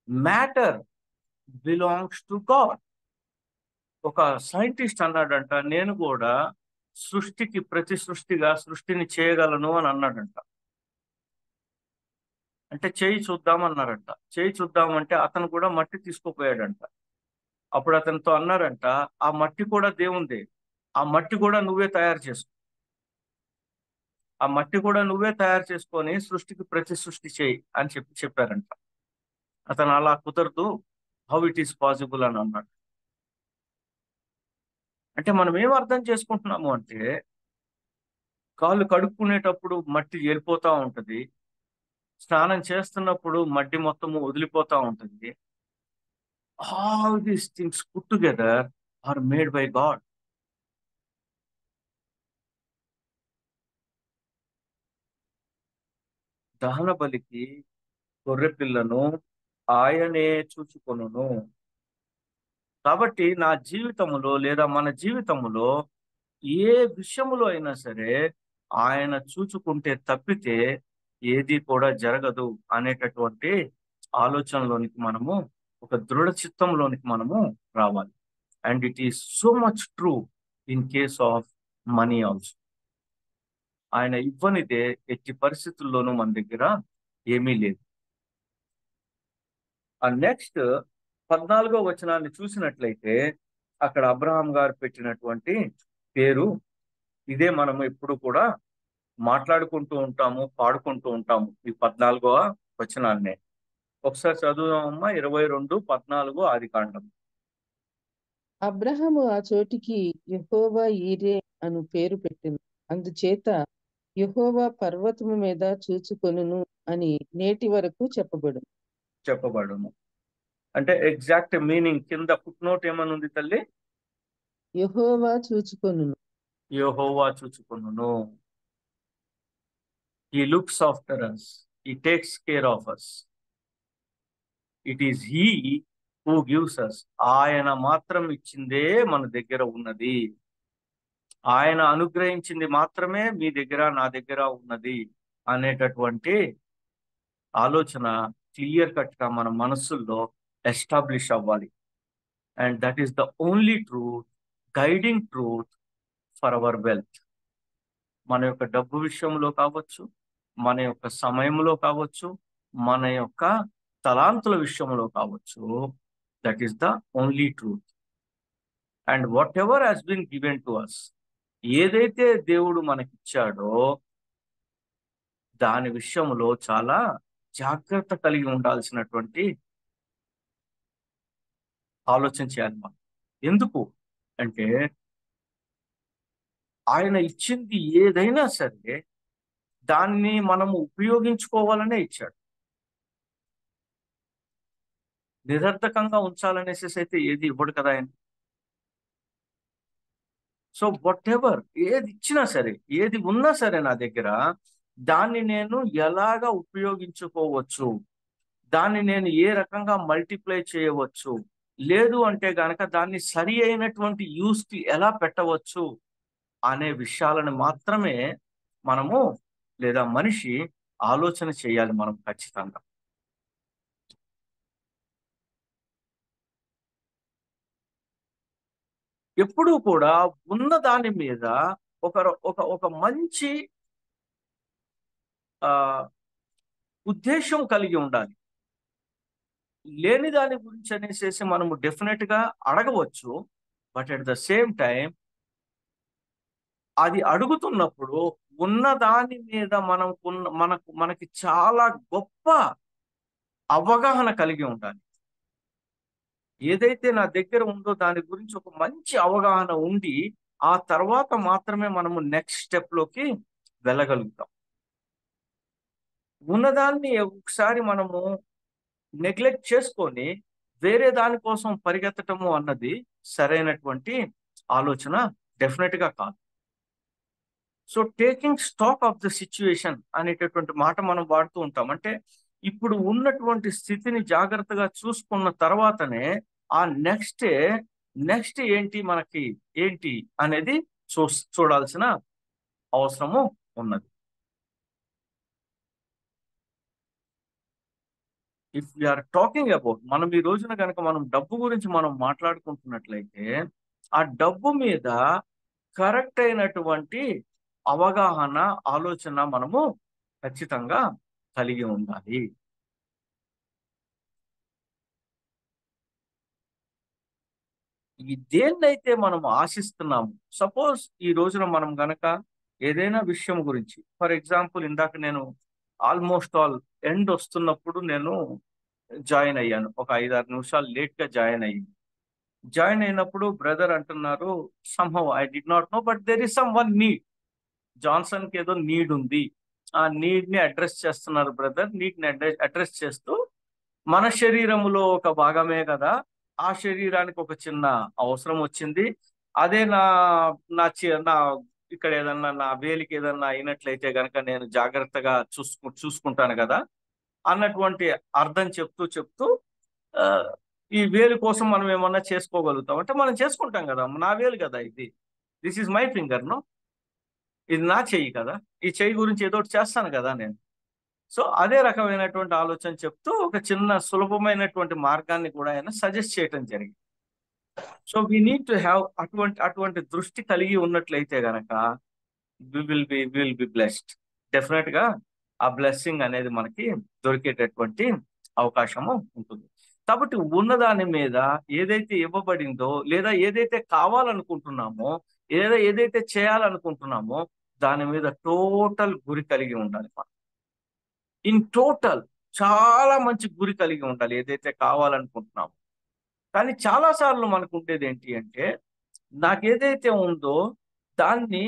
Matter belongs to God. ఒక సైంటిస్ట్ అన్నాడంట, నేను కూడా సృష్టికి ప్రతి సృష్టిగా సృష్టిని చేయగలను అని అన్నాడంట. అంటే చేయి చూద్దామన్నారంట. చేయి చూద్దామంటే అతను కూడా మట్టి తీసుకుపోయాడంట. అప్పుడు అతనితో అన్నారంట, ఆ మట్టి కూడా దేవుందే, ఆ మట్టి కూడా నువ్వే తయారు చేసుకో, ఆ మట్టి కూడా నువ్వే తయారు చేసుకొని సృష్టికి ప్రతి సృష్టి చేయి అని చెప్పారంట. అతను, అలా కుదరదు, హౌ ఇట్ ఈస్ పాసిబుల్ అని అన్నాడు. అంటే మనం ఏం అర్థం చేసుకుంటున్నాము అంటే, కాళ్ళు కడుక్కునేటప్పుడు మట్టి వెళ్ళిపోతా ఉంటది, స్నానం చేస్తున్నప్పుడు మట్టి మొత్తము వదిలిపోతా ఉంటుంది. All these things put together are made by God. దహన బలికి గొర్రె పిల్లను ఆయనే చూచుకొనును. కాబట్టి నా జీవితములో లేదా మన జీవితములో ఏ విషయములో అయినా సరే ఆయన చూచుకుంటే తప్పితే ఏది కూడా జరగదు అనేటటువంటి ఆలోచనలోనికి మనము, ఒక దృఢ చిత్తంలోనికి మనము రావాలి. And it is so much true in case of money also. ఆయన ఇవ్వనిదే ఎట్టి పరిస్థితుల్లోనూ మన దగ్గర ఏమీ లేదు. ఆ నెక్స్ట్ 14వ వచనాన్ని చూసినట్లయితే అక్కడ అబ్రహాం గారు పెట్టినటువంటి పేరు ఇదే. మనము ఎప్పుడు కూడా మాట్లాడుకుంటూ ఉంటాము, పాడుకుంటూ ఉంటాము ఈ 14వ వచనాన్నే. ఒకసారి చదువుదామమ్మా. 22:14 ఆదికాండం. అబ్రహాము ఆ చోటికి యెహోవా ఈరే అను పేరు పెట్టెను. అందుచేత యెహోవా పర్వతము మీద చూచుకొనును అని నేటి వరకు చెప్పబడును. అంటే ఎగ్జాక్ట్ మీనింగ్ కింద ఫుట్ నోట్ ఏమని ఉంది తల్లి? యెహోవా చూచుకొనును. యెహోవా చూచుకొనును. He looks after us. He takes care of us. It is He who gives us. ఆయన మాత్రం ఇచ్చిందే మన దగ్గర ఉన్నది. ఆయన అనుగ్రహించింది మాత్రమే మీ దగ్గర నా దగ్గర ఉన్నది అనేటటువంటి ఆలోచన క్లియర్ కట్ గా మన మనస్సుల్లో ఎస్టాబ్లిష్ అవ్వాలి. And that is the only truth, guiding truth for hour wealth. మన యొక్క డబ్బు విషయంలో కావచ్చు, మన యొక్క సమయంలో కావచ్చు, మన యొక్క తలాంతుల విషయంలో కావచ్చు, that is the only truth. And what ever has been given to us, ఏదైతే దేవుడు మనకిచ్చాడో దాని విషయంలో చాలా జాగ్రత్త కలిగి ఉండాల్సినటువంటి ఆలోచన చేయాలి మనం. ఎందుకు అంటే ఆయన ఇచ్చింది ఏదైనా సరే దాన్ని మనము ఉపయోగించుకోవాలనే ఇచ్చాడు. నిరర్థకంగా ఉంచాలనేసి అయితే ఏది ఇవ్వడు కదా ఆయన. సో వాట్ ఎవర్ ఏది ఇచ్చినా సరే, ఏది ఉన్నా సరే నా దగ్గర, దాన్ని నేను ఎలాగా ఉపయోగించుకోవచ్చు, దాన్ని నేను ఏ రకంగా మల్టిప్లై చేయవచ్చు, లేదు అంటే గనక దాన్ని సరి అయినటువంటి యూస్ కి ఎలా పెట్టవచ్చు అనే విషయాలను మాత్రమే మనము లేదా మనిషి ఆలోచన చేయాలి మనం ఖచ్చితంగా. ఎప్పుడూ కూడా ఉన్న దాని మీద ఒక ఒక ఒక మంచి ఉద్దేశం కలిగి ఉండాలి. లేని దాని గురించి అనేసి మనము డెఫినెట్ గా అడగవచ్చు. But at the same time అది అడుగుతున్నప్పుడు ఉన్న దాని మీద మనకి చాలా గొప్ప అవగాహన కలిగి ఉండాలి. ఏదైతే నా దగ్గర ఉందో దాని గురించి ఒక మంచి అవగాహన ఉండి ఆ తర్వాత మాత్రమే మనము నెక్స్ట్ స్టెప్ లోకి వెళ్ళగలుగుతాం. ఉన్నదాన్ని ఒకసారి మనము నెగ్లెక్ట్ చేసుకొని వేరే దానికోసం పరిగెత్తటము అన్నది సరైనటువంటి ఆలోచన డెఫినెట్ గా కాదు. So taking stock of the situation అనేటటువంటి మాట మనం వాడుతూ ఉంటాం. అంటే ఇప్పుడు ఉన్నటువంటి స్థితిని జాగ్రత్తగా చూసుకున్న తర్వాతనే ఆ నెక్స్ట్ ఏంటి మనకి ఏంటి అనేది చూడాల్సిన అవసరము ఉన్నది. ఇఫ్ వీఆర్ టాకింగ్ అబౌట్, మనం ఈ రోజున కనుక మనం డబ్బు గురించి మనం మాట్లాడుకుంటున్నట్లయితే ఆ డబ్బు మీద కరెక్ట్ అయినటువంటి అవగాహన, ఆలోచన మనము ఖచ్చితంగా కలిగి ఉండాలి. ఈ దేన్నైతే మనం ఆశిస్తున్నాము, సపోజ్ ఈ రోజున మనం గనక ఏదైనా విషయం గురించి, ఫర్ ఎగ్జాంపుల్ ఇందాక నేను ఆల్మోస్ట్ ఆల్ ఎండ్ వస్తున్నప్పుడు నేను జాయిన్ అయ్యాను. ఒక 5-6 నిమిషాలు లేట్ గా జాయిన్ అయినప్పుడు బ్రదర్ అంటున్నారు, somehow I did not know but there is some one need. Johnson కి ఏదో నీడ్ ఉంది, ఆ నీడ్ ని అడ్రస్ చేస్తున్నారు బ్రదర్. నీడ్ ని అడ్రస్ చేస్తూ మన శరీరములో ఒక భాగమే కదా, ఆ శరీరానికి ఒక చిన్న అవసరం వచ్చింది, అదే నా ఇక్కడ ఏదన్నా నా వేలికి ఏదన్నా అయినట్లయితే గనక నేను జాగ్రత్తగా చూసుకుంటాను కదా అన్నటువంటి అర్థం చెప్తూ ఈ వేలు కోసం మనం ఏమన్నా చేసుకోగలుగుతాం అంటే మనం చేసుకుంటాం కదా, నా వేలు కదా ఇది, this is my finger no, ఇది నా చెయ్యి కదా, ఈ చెయ్యి గురించి ఏదో ఒకటి చేస్తాను కదా నేను. సో అదే రకమైనటువంటి ఆలోచన చెప్తూ ఒక చిన్న సులభమైనటువంటి మార్గాన్ని కూడా ఆయన సజెస్ట్ చేయటం జరిగింది. So we need to have అటువంటి దృష్టి కలిగి ఉన్నట్లయితే గనక విల్ బి బ్లెస్డ్. డెఫినెట్ గా ఆ బ్లెస్సింగ్ అనేది మనకి దొరికేటటువంటి అవకాశము ఉంటుంది. కాబట్టి ఉన్నదాని మీద ఏదైతే ఇవ్వబడిందో లేదా ఏదైతే కావాలనుకుంటున్నామో ఏదైతే చేయాలనుకుంటున్నామో దాని మీద టోటల్ గురి కలిగి ఉండాలి. ఇన్ టోటల్ చాలా మంచి గురి కలిగి ఉండాలి ఏదైతే కావాలనుకుంటున్నామో. కానీ చాలా సార్లు మనకు ఉండేది ఏంటి అంటే, నాకేదైతే ఉందో దాన్ని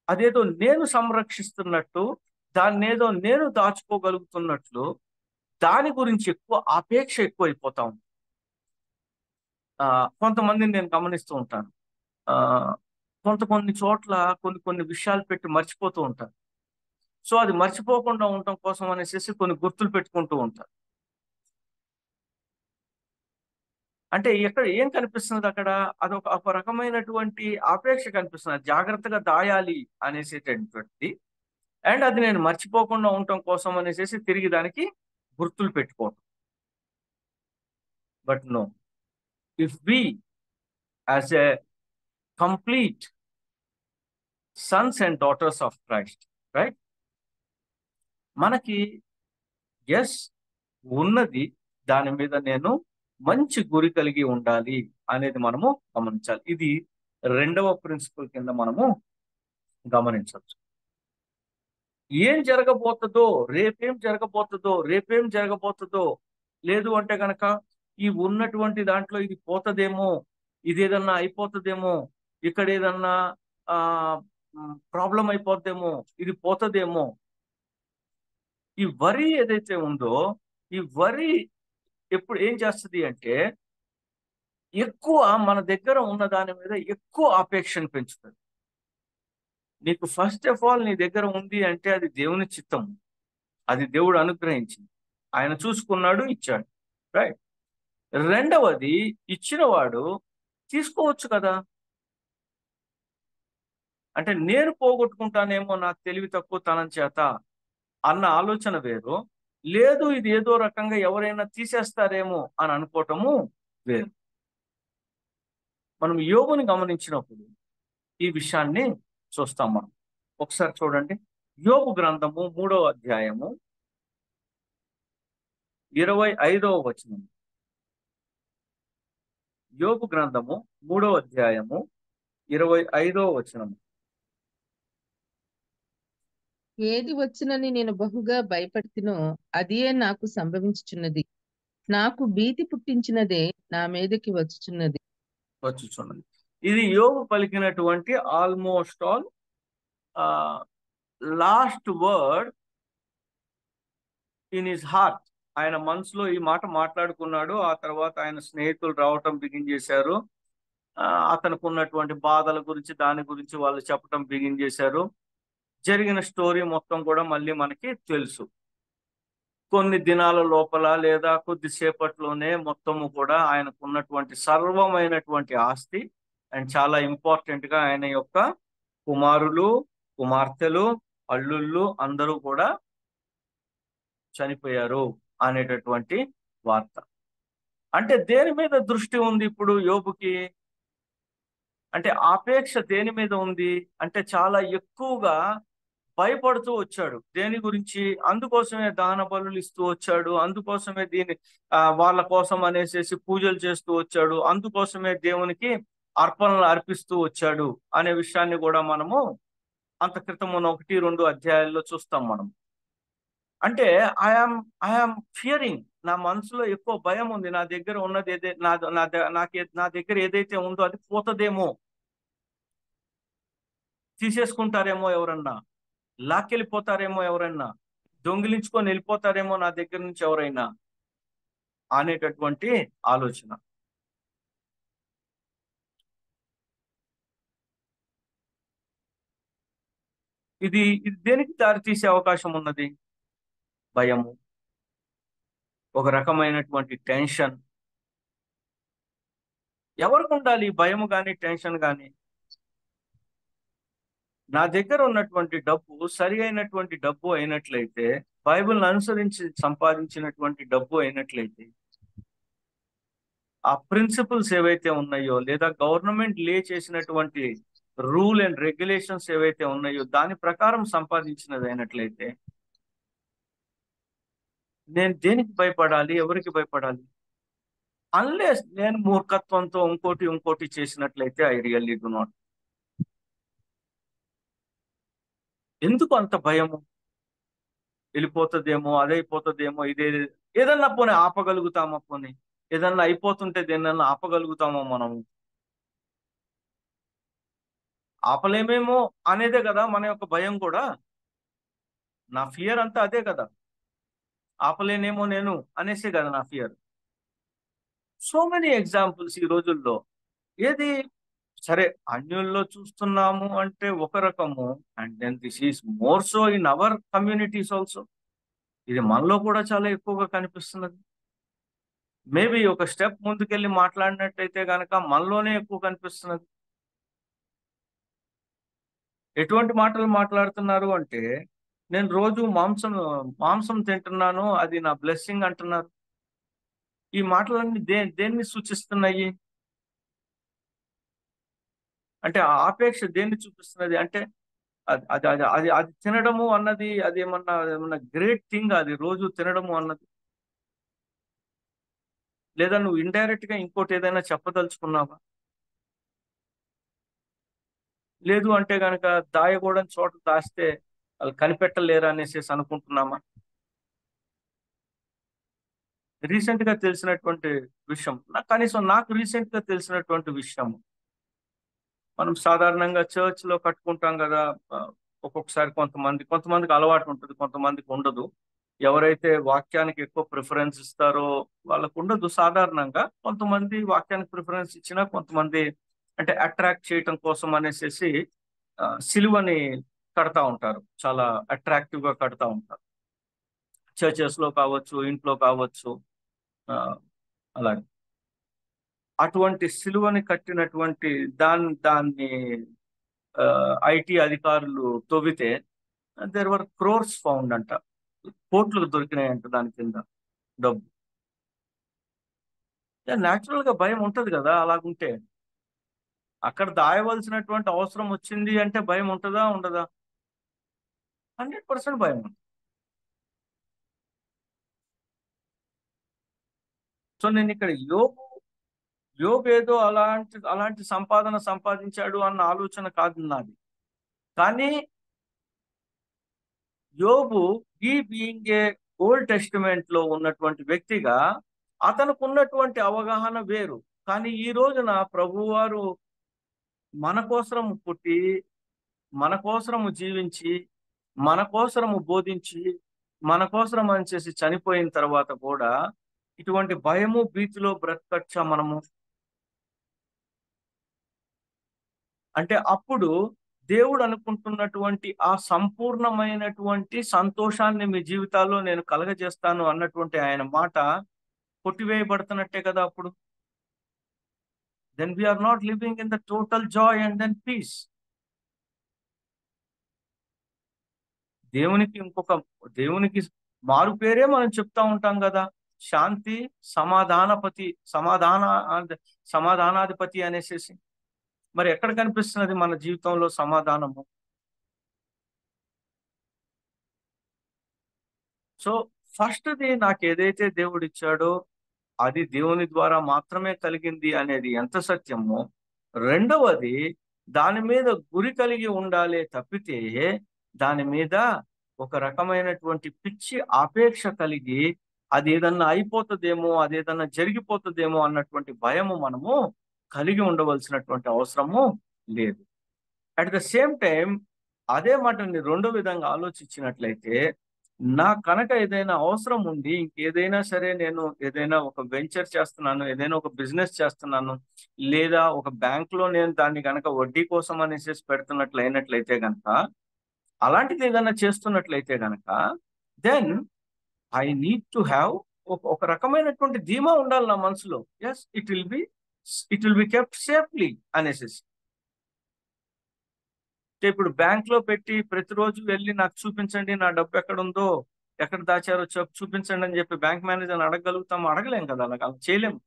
అదేదో నేను సంరక్షిస్తున్నట్టు దాన్ని ఏదో నేను దాచుకోగలుగుతున్నట్లు దాని గురించి ఎక్కువ అపేక్ష ఎక్కువ అయిపోతా ఉంది. కొంతమందిని నేను గమనిస్తూ ఉంటాను. ఆ కొన్ని చోట్ల కొన్ని విషయాలు పెట్టి మర్చిపోతూ ఉంటారు. సో అది మర్చిపోకుండా ఉండటం కోసం అనేసి కొన్ని గుర్తులు పెట్టుకుంటూ ఉంటారు. అంటే ఎక్కడ ఏం కనిపిస్తుంది అక్కడ? ఒక రకమైనటువంటి ఆపేక్ష కనిపిస్తుంది. జాగ్రత్తగా దాయాలి అనేసేటటువంటి, అండ్ అది నేను మర్చిపోకుండా ఉండటం కోసం అనేసి తిరిగి దానికి గుర్తులు పెట్టుకోవటం. But no, if we as a complete sons and daughters of Christ, right, మనకి ఎస్ ఉన్నది, దాని మీద నేను మంచి గురి కలిగి ఉండాలి అనేది మనము గమనించాలి. ఇది రెండవ ప్రిన్సిపల్ కింద మనము గమనించవచ్చు. ఏం జరగబోతుందో, రేపేం జరగబోతుందో లేదు అంటే గనక ఈ ఉన్నటువంటి దాంట్లో ఇది పోతుందేమో, ఇది ఏదన్నా అయిపోతుందేమో, ఇక్కడ ఏదన్నా ప్రాబ్లం అయిపోద్దేమో, ఇది పోతుందేమో, ఈ వరి ఏదైతే ఉందో, ఈ వరి ఎప్పుడు ఏం చేస్తుంది అంటే ఎక్కువ మన దగ్గర ఉన్న దాని మీద ఎక్కువ ఆపేక్షను పెంచుతుంది. నీకు ఫస్ట్ ఆఫ్ ఆల్ నీ దగ్గర ఉంది అంటే అది దేవుని చిత్తం, అది దేవుడు అనుగ్రహించింది, ఆయన చూసుకున్నాడు, ఇచ్చాడు, రైట్. రెండవది, ఇచ్చినవాడు తీసుకోవచ్చు కదా. అంటే నేను పోగొట్టుకుంటానేమో నా తెలివి తక్కువ తనం చేత అన్న ఆలోచన వేరు, లేదు ఇది ఏదో రకంగా ఎవరైనా తీసేస్తారేమో అని అనుకోవటము వేరు. మనం యోబుని గమనించినప్పుడు ఈ విషయాన్ని చూస్తాం. మనం ఒకసారి చూడండి, యోబు గ్రంథము 3వ అధ్యాయము 25వ వచనం. యోబు గ్రంథము 3వ అధ్యాయము 25వ వచనం. ఏది వచ్చినని నేను బహుగా భయపడుతునో అదే నాకు సంభవించుచున్నది. నాకు భీతి పుట్టించినదే నా మీదకి వచ్చుచున్నది. ఇది యోబు పలికినటువంటి almost all last word in his heart. ఆయన మనసులో ఈ మాట మాట్లాడుకున్నాడు. ఆ తర్వాత ఆయన స్నేహితులు రావటం బిగిన్ చేశారు. అతనికి ఉన్నటువంటి బాధల గురించి, దాని గురించి వాళ్ళు చెప్పటం బిగిన్ చేశారు. జరిగిన స్టోరీ మొత్తం కూడా మళ్ళీ మనకి తెలుసు. కొన్ని దినాల లోపల లేదా కొద్దిసేపట్లోనే మొత్తము కూడా ఆయనకు ఉన్నటువంటి సర్వమైనటువంటి ఆస్తి అండ్ చాలా ఇంపార్టెంట్ గా ఆయన యొక్క కుమారులు, కుమార్తెలు, అల్లుళ్ళు అందరూ కూడా చనిపోయారు అనేటటువంటి వార్త. అంటే దేని మీద దృష్టి ఉంది ఇప్పుడు యోబుకి? అంటే ఆపేక్ష దేని మీద ఉంది అంటే చాలా ఎక్కువగా భయపడుతూ వచ్చాడు. దేని గురించి? అందుకోసమే దాన బలులు ఇస్తూ వచ్చాడు, అందుకోసమే వాళ్ళ కోసం అనేసి పూజలు చేస్తూ వచ్చాడు, అందుకోసమే దేవునికి అర్పణలు అర్పిస్తూ వచ్చాడు అనే విషయాన్ని కూడా మనము అంత క్రితం 1-2 అధ్యాయాల్లో చూస్తాం మనం. అంటే ఐఆమ్ ఫియరింగ్, నా మనసులో ఎక్కువ భయం ఉంది. నా దగ్గర ఉన్నది నా దగ్గర ఏదైతే ఉందో అది పోతుందేమో, తీసేసుకుంటారేమో ఎవరన్నా, లాక్కెళ్ళిపోతారేమో ఎవరైనా, దొంగిలించుకొని వెళ్ళిపోతారేమో నా దగ్గర నుంచి ఎవరైనా అనేటటువంటి ఆలోచన. ఇది దేనికి దారి తీసే అవకాశం ఉన్నది? భయము, ఒక రకమైనటువంటి టెన్షన్. ఎవరికి ఉండాలి భయము కానీ టెన్షన్ కానీ? నా దగ్గర ఉన్నటువంటి డబ్బు సరి అయినటువంటి డబ్బు అయినట్లయితే, బైబిల్ని అనుసరించి సంపాదించినటువంటి డబ్బు అయినట్లయితే, ఆ ప్రిన్సిపల్స్ ఏవైతే ఉన్నాయో లేదా గవర్నమెంట్ చేసినటువంటి రూల్ అండ్ రెగ్యులేషన్స్ ఏవైతే ఉన్నాయో దాని ప్రకారం సంపాదించినది అయినట్లయితే, నేను దేనికి భయపడాలి? ఎవరికి భయపడాలి? అన్లెస్ నేను మూర్ఖత్వంతో ఇంకోటి చేసినట్లయితే ఐ రియల్లీ డు నాట్. ఎందుకు అంత భయము? వెళ్ళిపోతుందేమో, అదైపోతుందేమో, ఏదన్నా పోనీ ఆపగలుగుతామా? పోనీ ఏదన్నా అయిపోతుంటే దేన్నన్నా ఆపగలుగుతామో మనము? ఆపలేమేమో అనేదే కదా మన యొక్క భయం కూడా. నా ఫియర్ అంతా అదే కదా, ఆపలేనేమో నేను అనేసే కదా నా ఫియర్. సో మెనీ ఎగ్జాంపుల్స్ ఈ రోజుల్లో. ఏది సరే, అన్యుల్లో చూస్తున్నాము అంటే ఒక రకము, and then this is more so in our communities also. ఇది మనలో కూడా చాలా ఎక్కువగా కనిపిస్తున్నది. మేబీ ఒక స్టెప్ ముందుకెళ్ళి మాట్లాడినట్టయితే కనుక మనలోనే ఎక్కువ కనిపిస్తున్నది. ఎటువంటి మాటలు మాట్లాడుతున్నారు అంటే, నేను రోజు మాంసం తింటున్నాను, అది నా బ్లెస్సింగ్ అంటున్నారు. ఈ మాటలన్నీ దేన్ని సూచిస్తున్నాయి అంటే, ఆ ఆపేక్ష దేన్ని చూపిస్తున్నది అంటే, అది అది అది అది అది తినడము అన్నది అది ఏమన్నా గ్రేట్ థింగ్ అది రోజు తినడము అన్నది? లేదా నువ్వు ఇండైరెక్ట్ గా ఇంకోటి ఏదైనా చెప్పదలుచుకున్నావా? లేదు అంటే గనక దాయకూడని చోట దాస్తే వాళ్ళు కనిపెట్టలేరు అనేసి అనుకుంటున్నామా? రీసెంట్ గా తెలిసినటువంటి విషయం, కనీసం నాకు రీసెంట్ గా తెలిసినటువంటి విషయం, మనం సాధారణంగా చర్చ్ లో కట్టుకుంటాం కదా. ఆ, ఒక్కొక్కసారి కొంతమందికి అలవాటు ఉంటుంది, కొంతమందికి ఉండదు. ఎవరైతే వాక్యానికి ఎక్కువ ప్రిఫరెన్స్ ఇస్తారో వాళ్ళకు ఉండదు సాధారణంగా. కొంతమంది వాక్యానికి ప్రిఫరెన్స్ ఇచ్చినా కొంతమంది అంటే అట్రాక్ట్ చేయటం కోసం అనేసి సిలువని కడతా ఉంటారు, చాలా అట్రాక్టివ్ గా కడతా ఉంటారు. చర్చెస్ లో కావచ్చు, ఇంట్లో కావచ్చు. ఆ, అలాగే అటువంటి సిలువని కట్టినటువంటి దాన్ని ఐటీ అధికారులు తవ్వితే దేర్ వర్ క్రోర్స్ ఫౌండ్ అంట, కోట్లకు దొరికినాయంట దాని కింద డబ్బు. న్యాచురల్ గా భయం ఉంటది కదా అలాగుంటే. అక్కడ దాయవలసినటువంటి అవసరం వచ్చింది అంటే భయం ఉంటుందా ఉండదా? 100% భయం ఉంటుంది. సో నేను ఇక్కడ యోబు ఏదో అలాంటి సంపాదన సంపాదించాడు అన్న ఆలోచన కాదు నాది. కానీ యోబు ఈ బీయింగ్ ఏ ఓల్డ్ టెస్టిమెంట్ లో ఉన్నటువంటి వ్యక్తిగా అతనికి ఉన్నటువంటి అవగాహన వేరు. కానీ ఈ రోజున ప్రభువారు మన కోసరము పుట్టి, మన కోసరము జీవించి, మన కోసరము బోధించి, మన కోసరం అని చేసి చనిపోయిన తర్వాత కూడా ఇటువంటి భయము భీతిలో బ్రతకచ్చా మనము? అంటే అప్పుడు దేవుడు అనుకుంటున్నటువంటి ఆ సంపూర్ణమైనటువంటి సంతోషాన్ని మీ జీవితాల్లో నేను కలగజేస్తాను అన్నటువంటి ఆయన మాట కొట్టివేయబడుతున్నట్టే కదా అప్పుడు. Then we are not living in the total joy and then peace. దేవునికి మారు పేరే మనం చెప్తా ఉంటాం కదా, శాంతి సమాధానాధిపతి అనేసి. మరి ఎక్కడ కనిపిస్తున్నది మన జీవితంలో సమాధానము? సో ఫస్ట్ది నాకు ఏదైతే దేవుడు ఇచ్చాడో అది దేవుని ద్వారా మాత్రమే కలిగింది అనేది ఎంత సత్యమో, రెండవది దాని మీద గురి కలిగి ఉండాలే తప్పితే దాని మీద ఒక రకమైనటువంటి పిచ్చి ఆపేక్ష కలిగి అది ఏదన్నా అయిపోతుందేమో, అది ఏదన్నా జరిగిపోతుందేమో అన్నటువంటి భయము మనము కలిగి ఉండవలసినటువంటి అవసరము లేదు. అట్ ద సేమ్ టైం అదే మాటని రెండో విధంగా ఆలోచించినట్లయితే, నా కనుక ఏదైనా అవసరం ఉండి ఇంకేదైనా సరే, నేను ఏదైనా ఒక వెంచర్ చేస్తున్నాను, ఏదైనా ఒక బిజినెస్ చేస్తున్నాను, లేదా ఒక బ్యాంక్ లో నేను దాన్ని కనుక వడ్డీ కోసం అనేసి పెడుతున్నట్లయితే కనుక, అలాంటిది ఏదైనా చేస్తున్నట్లయితే కనుక, then I need to have ఒక రకమైనటువంటి ధీమా ఉండాలి నా మనసులో. Yes, it will be kept safely అనేసి. ఇప్పుడు బ్యాంక్ లో పెట్టి ప్రతిరోజు వెళ్ళి నాకు చూపించండి నా డబ్బు ఎక్కడ ఉందో, ఎక్కడ దాచారో చూపించండి అని చెప్పి బ్యాంక్ మేనేజర్ని అడగగలుగుతాము? అడగలేం కదా, అలా చేయలేము.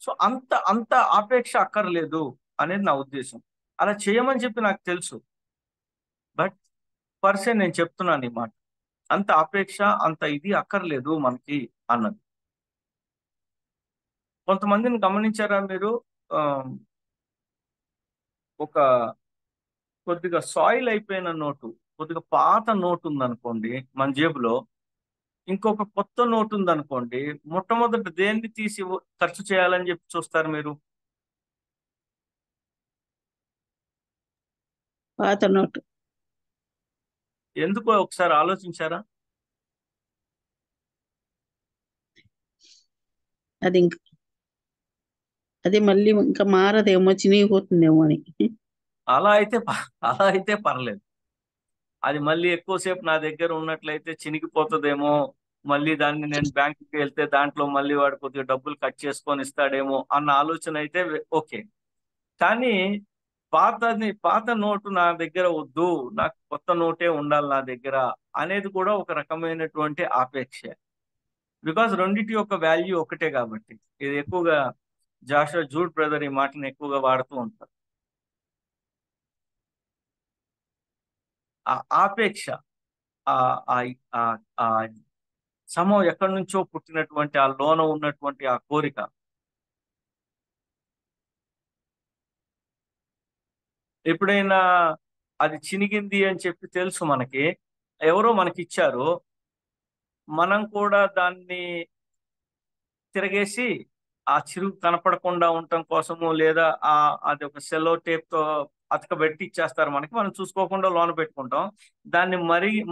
సో అంత ఆపేక్ష అక్కర్లేదు అనేది నా ఉద్దేశం. అలా చేయమని చెప్పి నాకు తెలుసు, బట్ పర్సే నేను చెప్తున్నాను ఈ మాట, అంత అపేక్ష అంత ఇది అక్కర్లేదు మనకి అన్నది. కొంతమందిని గమనించారా మీరు? ఒక కొద్దిగా సాయిల్ అయిపోయిన నోటు, కొద్దిగా పాత నోటు ఉందనుకోండి మన జేబులో, ఇంకొక కొత్త నోటు ఉందనుకోండి, మొట్టమొదట దేన్ని తీసి ఖర్చు చేయాలని చెప్పి చూస్తారు మీరు? పాత నోటు. ఎందుకో ఒకసారి ఆలోచించారా? అది మళ్ళీ ఇంకా మారదేమో, చినిగిపోతుందేమో అని. అలా అయితే పర్లేదు. అది మళ్ళీ ఎక్కువసేపు నా దగ్గర ఉన్నట్లయితే చినిగిపోతుందేమో, మళ్ళీ దాన్ని నేను బ్యాంకుకి వెళ్తే దాంట్లో మళ్ళీ వాడు కొద్దిగా డబ్బులు కట్ చేసుకొని ఇస్తాడేమో అన్న ఆలోచన అయితే ఓకే. కానీ పాత నోటు నా దగ్గర వద్దు, నాకు కొత్త నోటే ఉండాలి నా దగ్గర అనేది కూడా ఒక రకమైనటువంటి ఆపేక్ష. బికాస్ రెండింటి యొక్క వాల్యూ ఒకటే కాబట్టి. ఇది ఎక్కువగా జాషువా జూడ్ బ్రదర్ ఈ మాటను ఎక్కువగా వాడుతూ ఉంటారు. ఆ ఆపేక్ష, ఆ సమం ఎక్కడి నుంచో పుట్టినటువంటి ఆ లోన ఉన్నటువంటి ఆ కోరిక ఎప్పుడైనా అది చినిగింది అని చెప్పి తెలుసు మనకి, ఎవరో మనకి ఇచ్చారు, మనం కూడా దాన్ని తిరగేసి ఆ చిరుగు కనపడకుండా ఉండటం కోసము, లేదా అది ఒక సెల్లో టేప్ తో అతకబెట్టి ఇచ్చేస్తారు మనకి, మనం చూసుకోకుండా లోన పెట్టుకుంటాం. దాన్ని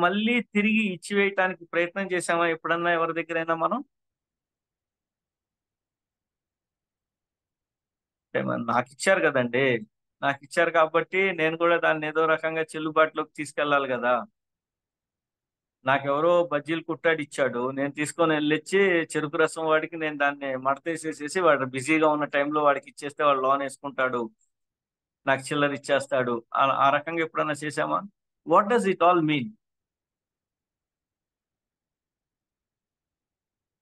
మళ్ళీ తిరిగి ఇచ్చివేయటానికి ప్రయత్నం చేసామా ఎప్పుడన్నా ఎవరి దగ్గరైనా మనం? నాకు ఇచ్చారు కదండి, నాకు ఇచ్చారు కాబట్టి నేను కూడా దాన్ని ఏదో రకంగా చెల్లుబాటులోకి తీసుకెళ్ళాలి కదా. నాకెవరో బజ్జీలు కుట్టాడు ఇచ్చాడు, నేను తీసుకొని వెళ్ళొచ్చి చెరుకు రసం వాడికి నేను దాన్ని మడతేసేసేసి వాడు బిజీగా ఉన్న టైంలో వాడికి ఇచ్చేస్తే వాడు లోన్ వేసుకుంటాడు, నాకు చిల్లర ఇచ్చేస్తాడు. ఆ రకంగా ఎప్పుడన్నా చేసామా? What does it all mean?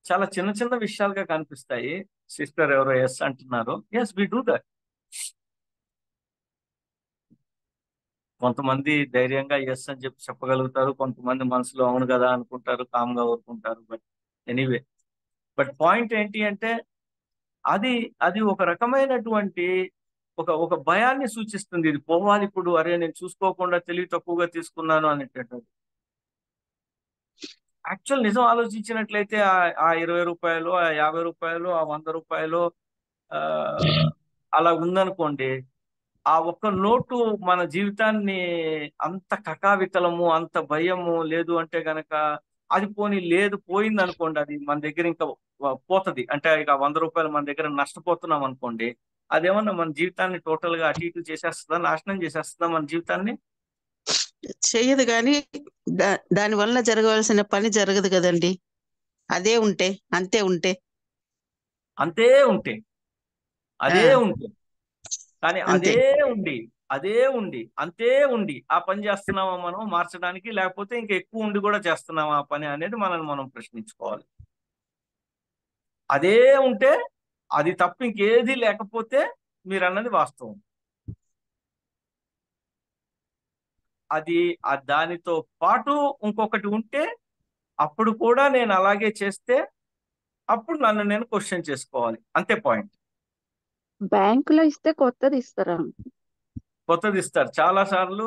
చాలా చిన్న చిన్న విషయాలుగా కనిపిస్తాయి. సిస్టర్ ఎవరో ఎస్ అంటున్నారు. Yes, we do that. కొంతమంది ధైర్యంగా ఎస్ అని చెప్పి చెప్పగలుగుతారు, కొంతమంది మనసులో అవును కదా అనుకుంటారు, కామ్గా ఊరుకుంటారు. బట్ ఎనీవే, బట్ పాయింట్ ఏంటి అంటే అది అది ఒక రకమైనటువంటి ఒక భయాన్ని సూచిస్తుంది. ఇది పోవాలి ఇప్పుడు, అరే నేను చూసుకోకుండా తెలివి తక్కువగా తీసుకున్నాను అనేటటువంటి. యాక్చువల్ నిజం ఆలోచించినట్లయితే ఆ 20 రూపాయలు, ఆ 50 రూపాయలు, ఆ 100 రూపాయలు అలా ఉందనుకోండి, ఆ ఒక్క నోటు మన జీవితాన్ని అంత కకావికలము, అంత భయము లేదు అంటే గనక, అది పోయింది అనుకోండి, అది మన దగ్గర ఇంకా పోతుంది అంటే, ఇక 100 రూపాయలు మన దగ్గర నష్టపోతున్నాం అనుకోండి, అదేమన్నా మన జీవితాన్ని టోటల్ గా అటు ఇటు చేసేస్తుందా, నాశనం చేసేస్తుందా మన జీవితాన్ని? చెయ్యదు కానీ దాని వల్ల జరగవలసిన పని జరగదు కదండి. అంతే ఉంటే అంతే ఉంటే కానీ అంతే. అదే ఉండి అంతే ఉండి ఆ పని చేస్తున్నామా మనం మార్చడానికి, లేకపోతే ఇంకా ఎక్కువ ఉండి కూడా చేస్తున్నామా ఆ పని అనేది మనం ప్రశ్నించుకోవాలి. అదే ఉంటే, అది తప్ప ఇంకేది లేకపోతే మీరు అన్నది వాస్తవం. అది దానితో పాటు ఇంకొకటి ఉంటే, అప్పుడు కూడా నేను అలాగే చేస్తే అప్పుడు నన్ను నేను క్వశ్చన్ చేసుకోవాలి. అంతే పాయింట్. బ్యాంకులో ఇస్తే కొత్తది ఇస్తారా? కొత్తది ఇస్తారు చాలా సార్లు,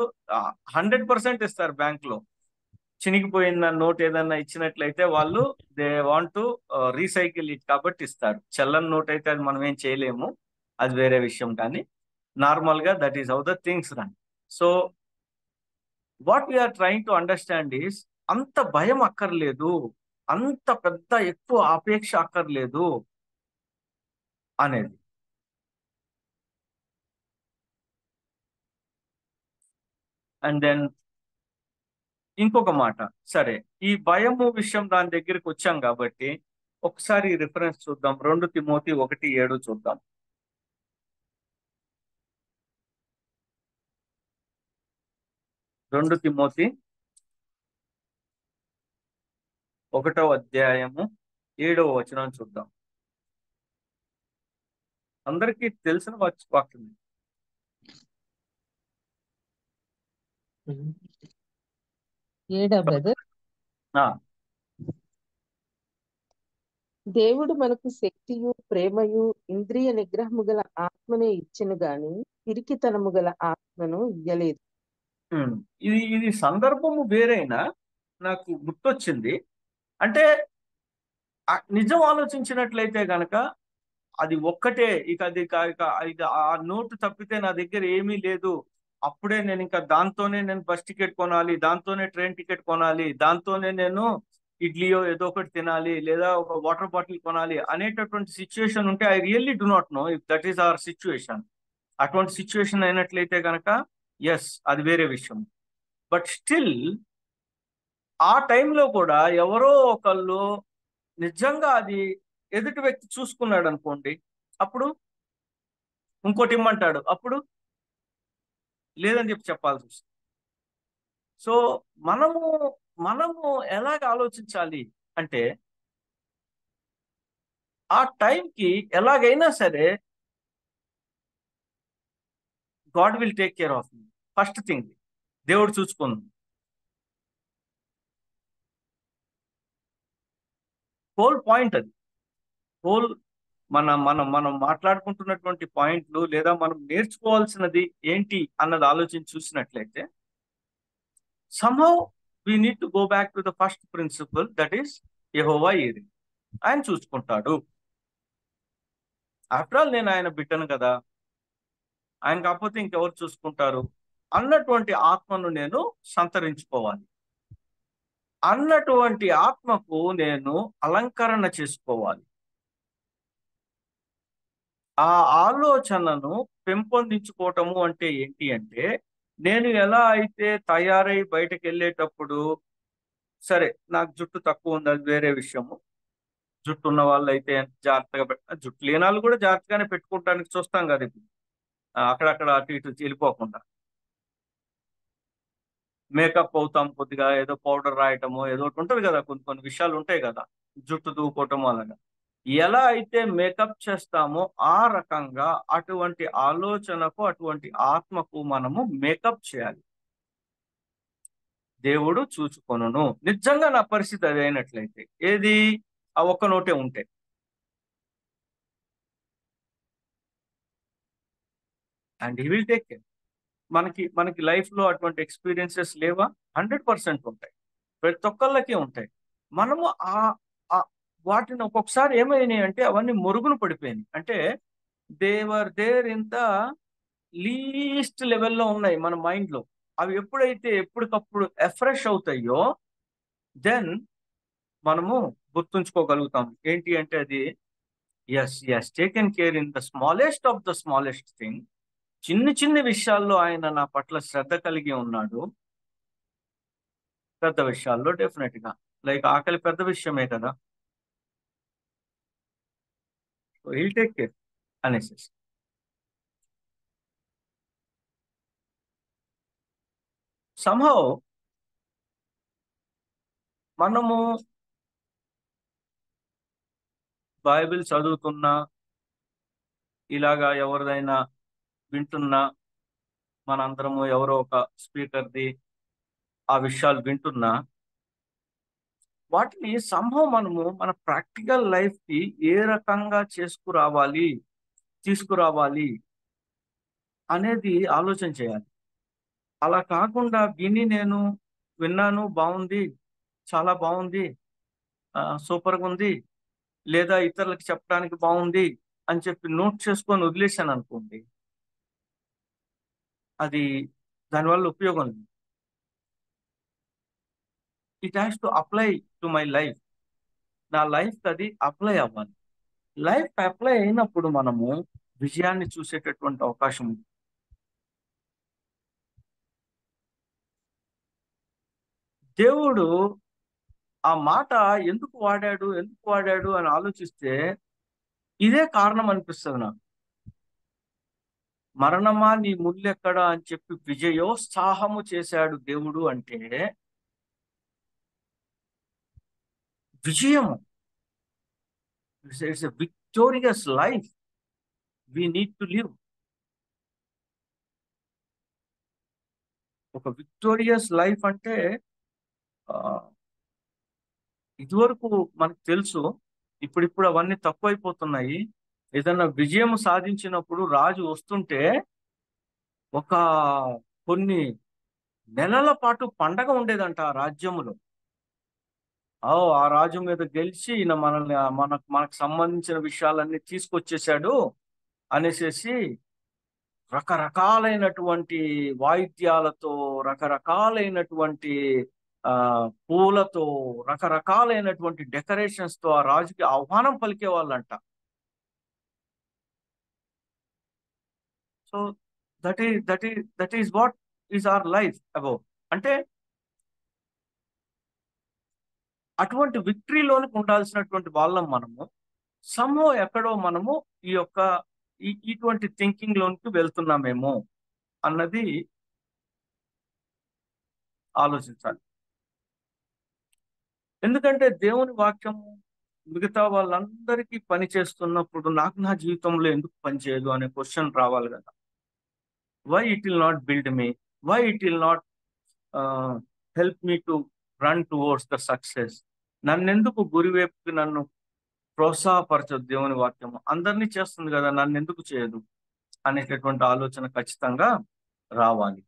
100% ఇస్తారు బ్యాంక్ లో. చినిగిపోయిన నోట్ ఏదన్నా ఇచ్చినట్లయితే వాళ్ళు they want to recycle it కాబట్టి ఇస్తారు. చెల్లని నోట్ అయితే అది మనం ఏం చేయలేము, అది వేరే విషయం. కానీ నార్మల్ గా that is how the things run. So what we are trying to understand is, అంత భయం అక్కర్లేదు, అంత పెద్ద ఎక్కువ ఆపేక్ష అక్కర్లేదు అనేది. అండ్ దెన్ ఇంకొక మాట, సరే ఈ భయము విషయం దాని దగ్గరికి వచ్చాం కాబట్టి ఒకసారి రిఫరెన్స్ చూద్దాం. 2 తిమోతి 1:7 చూద్దాం. 2 తిమోతి 1:7 చూద్దాం. అందరికీ తెలిసిన వాక్యం. ఏడా బ్రదర్? దేవుడు మనకు శక్తియు ప్రేమయు ఇంద్రియ నిగ్రహము గల ఆత్మనే ఇచ్చెను గాని పిరికితనము గల ఆత్మను ఇయ్యలేదు. ఇది సందర్భము వేరైనా నాకు గుర్తొచ్చింది. అంటే నిజం ఆలోచించినట్లయితే గనక అది ఒక్కటే, ఇక అది ఆ నోటు తప్పితే నా దగ్గర ఏమీ లేదు అప్పుడే నేను ఇంకా దాంతోనే నేను బస్ టికెట్ కొనాలి, దాంతోనే ట్రైన్ టికెట్ కొనాలి, దాంతోనే నేను ఇడ్లీయో ఏదో ఒకటి తినాలి, లేదా ఒక వాటర్ బాటిల్ కొనాలి అనేటటువంటి సిచ్యువేషన్ ఉంటే I really do not know if that is our situation. అటువంటి సిచ్యువేషన్ అయినట్లయితే కనుక ఎస్, అది వేరే విషయం. బట్ స్టిల్ ఆ టైంలో కూడా ఎవరో ఒకళ్ళు నిజంగా అది ఎదుటి వ్యక్తి చూసుకున్నాడు అనుకోండి, అప్పుడు ఇంకోటి ఇమ్మంటాడు, అప్పుడు లేదని చెప్పాల్సి వస్తుంది. సో మనము మనము ఎలాగ ఆలోచించాలి అంటే, ఆ టైంకి ఎలాగైనా సరే God will take care of me. First thing, దేవుడు చూసుకుంది. హోల్ పాయింట్ అది. హోల్ మనం మాట్లాడుకుంటున్నటువంటి పాయింట్లు, లేదా మనం నేర్చుకోవాల్సినది ఏంటి అన్నది ఆలోచించి చూసినట్లయితే, somehow we need to go back to the first principle, that is యెహోవా ఈరే. ఆయన చూసుకుంటాడు. ఆఫ్టర్ ఆల్ నేను ఆయన బిడ్డను కదా, ఆయన కాకపోతే ఇంకెవరు చూసుకుంటారు అన్నటువంటి ఆత్మను నేను సంతరించుకోవాలి. అన్నటువంటి ఆత్మకు నేను అలంకరణ చేసుకోవాలి. ఆ ఆలోచనను పెంపొందించుకోవటము అంటే ఏంటి అంటే, నేను ఎలా అయితే తయారై బయటకు వెళ్ళేటప్పుడు, సరే నాకు జుట్టు తక్కువ ఉంది, అది వేరే విషయము. జుట్టు ఉన్న వాళ్ళు అయితే జాగ్రత్తగా జుట్టు లేని వాళ్ళు కూడా జాగ్రత్తగానే పెట్టుకోవటానికి చూస్తాం కదా ఇప్పుడు, అక్కడక్కడ అటు ఇటు వెళ్ళిపోకుండా మేకప్ అవుతాం, కొద్దిగా ఏదో పౌడర్ రాయటము ఏదో ఒకటి ఉంటుంది కదా, కొన్ని విషయాలు ఉంటాయి కదా, జుట్టు దూకోవటము అలాగా. ఎలా అయితే మేకప్ చేస్తామో ఆ రకంగా అటువంటి ఆలోచనకు, అటువంటి ఆత్మకు మనము మేకప్ చేయాలి. దేవుడు చూచుకొనును. నిజంగా నా పరిస్థితి అది అయినట్లయితే, ఏది ఆ ఒక్క నోటే ఉంటే, and he will take care. మనకి లైఫ్ లో అటువంటి ఎక్స్పీరియన్సెస్ లేవా? 100% ఉంటాయి, ప్రతి ఒక్కళ్ళకి ఉంటాయి. మనము వాటిని ఒక్కొక్కసారి ఏమైనాయి అంటే, అవన్నీ మురుగును పడిపోయినాయి. అంటే దేవర్ దేర్ ఇంత లీస్ట్ లెవెల్లో ఉన్నాయి మన మైండ్ లో. అవి ఎప్పుడైతే ఎప్పటికప్పుడు ఎఫ్రెష్ అవుతాయో దెన్ మనము గుర్తుంచుకోగలుగుతాం. ఏంటి అంటే అది, yes taken care in the smallest of the smallest thing. చిన్ని విషయాల్లో ఆయన నా పట్ల శ్రద్ధ కలిగి ఉన్నాడు. పెద్ద విషయాల్లో డెఫినెట్ గా, లైక్ ఆకలి పెద్ద విషయమే కదా, సో హీల్ టేక్ కేర్ అనేసి. somehow మనము బైబిల్ చదువుతున్నా, ఇలాగా ఎవరిదైనా వింటున్నా, మనందరము ఎవరో ఒక స్పీకర్ది ఆ విషయాలు వింటున్నా, వాటిని somehow మనము మన ప్రాక్టికల్ లైఫ్ కి ఏ రకంగా తీసుకురావాలి అనేది ఆలోచన చేయాలి. అలా కాకుండా నేను విన్నాను, బాగుంది, చాలా బాగుంది, సూపర్గా ఉంది, లేదా ఇతరులకు చెప్పడానికి బాగుంది అని చెప్పి నోట్ చేసుకొని వదిలేశాను అనుకోండి, అది దానివల్ల ఉపయోగం లేదు. It has to apply to my life. నా లైఫ్ అది అప్లై అవ్వాలి. లైఫ్ అప్లై అయినప్పుడు మనము విజయాన్ని చూసేటటువంటి అవకాశం ఉంది. దేవుడు ఆ మాట ఎందుకు వాడాడు అని ఆలోచిస్తే ఇదే కారణం అనిపిస్తుంది నాకు. మరణమా నీ ముల్లెక్కడా అని చెప్పి విజయోత్సాహము చేశాడు దేవుడు అంటే, విజయము, it's a victorious life we need to live. ఒక విక్టోరియస్ లైఫ్ అంటే ఇదివరకు మనకు తెలుసు, ఇప్పుడిప్పుడు అవన్నీ తక్కువైపోతున్నాయి. ఏదన్నా విజయం సాధించినప్పుడు రాజు వస్తుంటే కొన్ని నెలల పాటు పండగ ఉండేదంట ఆ రాజ్యములో. ఆ రాజు మీద గెలిచి ఈయన మనకు సంబంధించిన విషయాలన్నీ తీసుకొచ్చేసాడు అనేసి రకరకాలైనటువంటి వాయిద్యాలతో, రకరకాలైనటువంటి పూలతో, రకరకాలైనటువంటి డెకరేషన్స్ తో ఆ రాజుకి ఆహ్వానం పలికే వాళ్ళంట. So that is what is our life about. అంటే అటువంటి విక్టరీలోనికి ఉండాల్సినటువంటి వాళ్ళం మనము. సమ్హౌ ఎక్కడో మనము ఈ యొక్క ఇటువంటి థింకింగ్ లోనికి వెళ్తున్నామేమో అన్నది ఆలోచించాలి. ఎందుకంటే దేవుని వాక్యము మిగతా వాళ్ళందరికీ పని చేస్తున్నప్పుడు నాకు నా జీవితంలో ఎందుకు పని చేయదు అనే క్వశ్చన్ రావాలి కదా. Why it will not build me, why it will not help me to run towards the success. నన్నెందుకు గురివైపుకి నన్ను ప్రోత్సాహపరచదు దేవుని వాక్యము, అందరినీ చేస్తుంది కదా, నన్ను ఎందుకు చేయదు అనేటటువంటి ఆలోచన ఖచ్చితంగా రావాలి.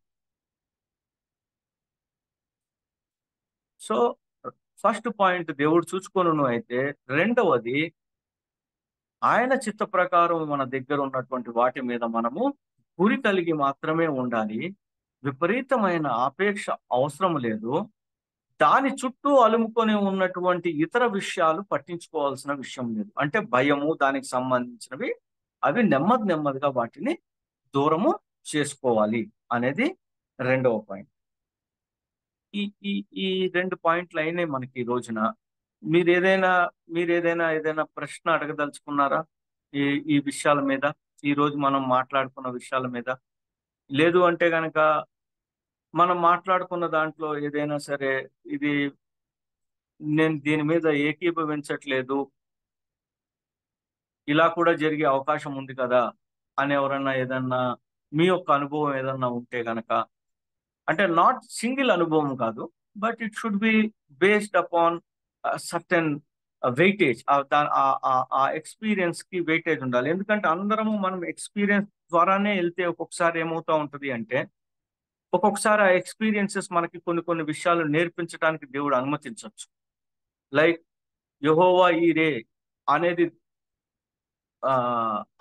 సో ఫస్ట్ పాయింట్ దేవుడు చూసుకొనును అయితే, రెండవది ఆయన చిత్త ప్రకారం మన దగ్గర ఉన్నటువంటి వాటి మీద మనము గురి కలిగి మాత్రమే ఉండాలి. విపరీతమైన ఆపేక్ష అవసరం లేదు. దాని చుట్టూ అలుముకొని ఉన్నటువంటి ఇతర విషయాలు పట్టించుకోవాల్సిన విషయం లేదు. అంటే భయము, దానికి సంబంధించినవి, అవి నెమ్మదిగా వాటిని దూరము చేసుకోవాలి అనేది రెండవ పాయింట్. ఈ రెండు పాయింట్లు అయినాయి మనకి ఈ రోజున. మీరు ఏదైనా ప్రశ్న అడగదలుచుకున్నారా ఈ విషయాల మీద, ఈ రోజు మనం మాట్లాడుకున్న విషయాల మీద? లేదు అంటే గనక మనం మాట్లాడుకున్న దాంట్లో ఏదైనా సరే ఇది నేను దీని మీద ఏకీభవించట్లేదు, ఇలా కూడా జరిగే అవకాశం ఉంది కదా అని ఎవరన్నా ఏదన్నా మీ యొక్క అనుభవం ఏదన్నా ఉంటే గనక, అంటే నాట్ సింగిల్ అనుభవం కాదు, but it should be based upon certain weightage. ఆ ఎక్స్పీరియన్స్ కి వెయిటేజ్ ఉండాలి. ఎందుకంటే అందరము మనం ఎక్స్పీరియన్స్ ద్వారానే వెళ్తే ఒక్కొక్కసారి ఏమవుతా ఉంటది అంటే, ఒక్కొక్కసారి ఆ ఎక్స్పీరియన్సెస్ మనకి కొన్ని విషయాలు నేర్పించడానికి దేవుడు అనుమతించవచ్చు. లైక్ యెహోవా ఈరే అనేది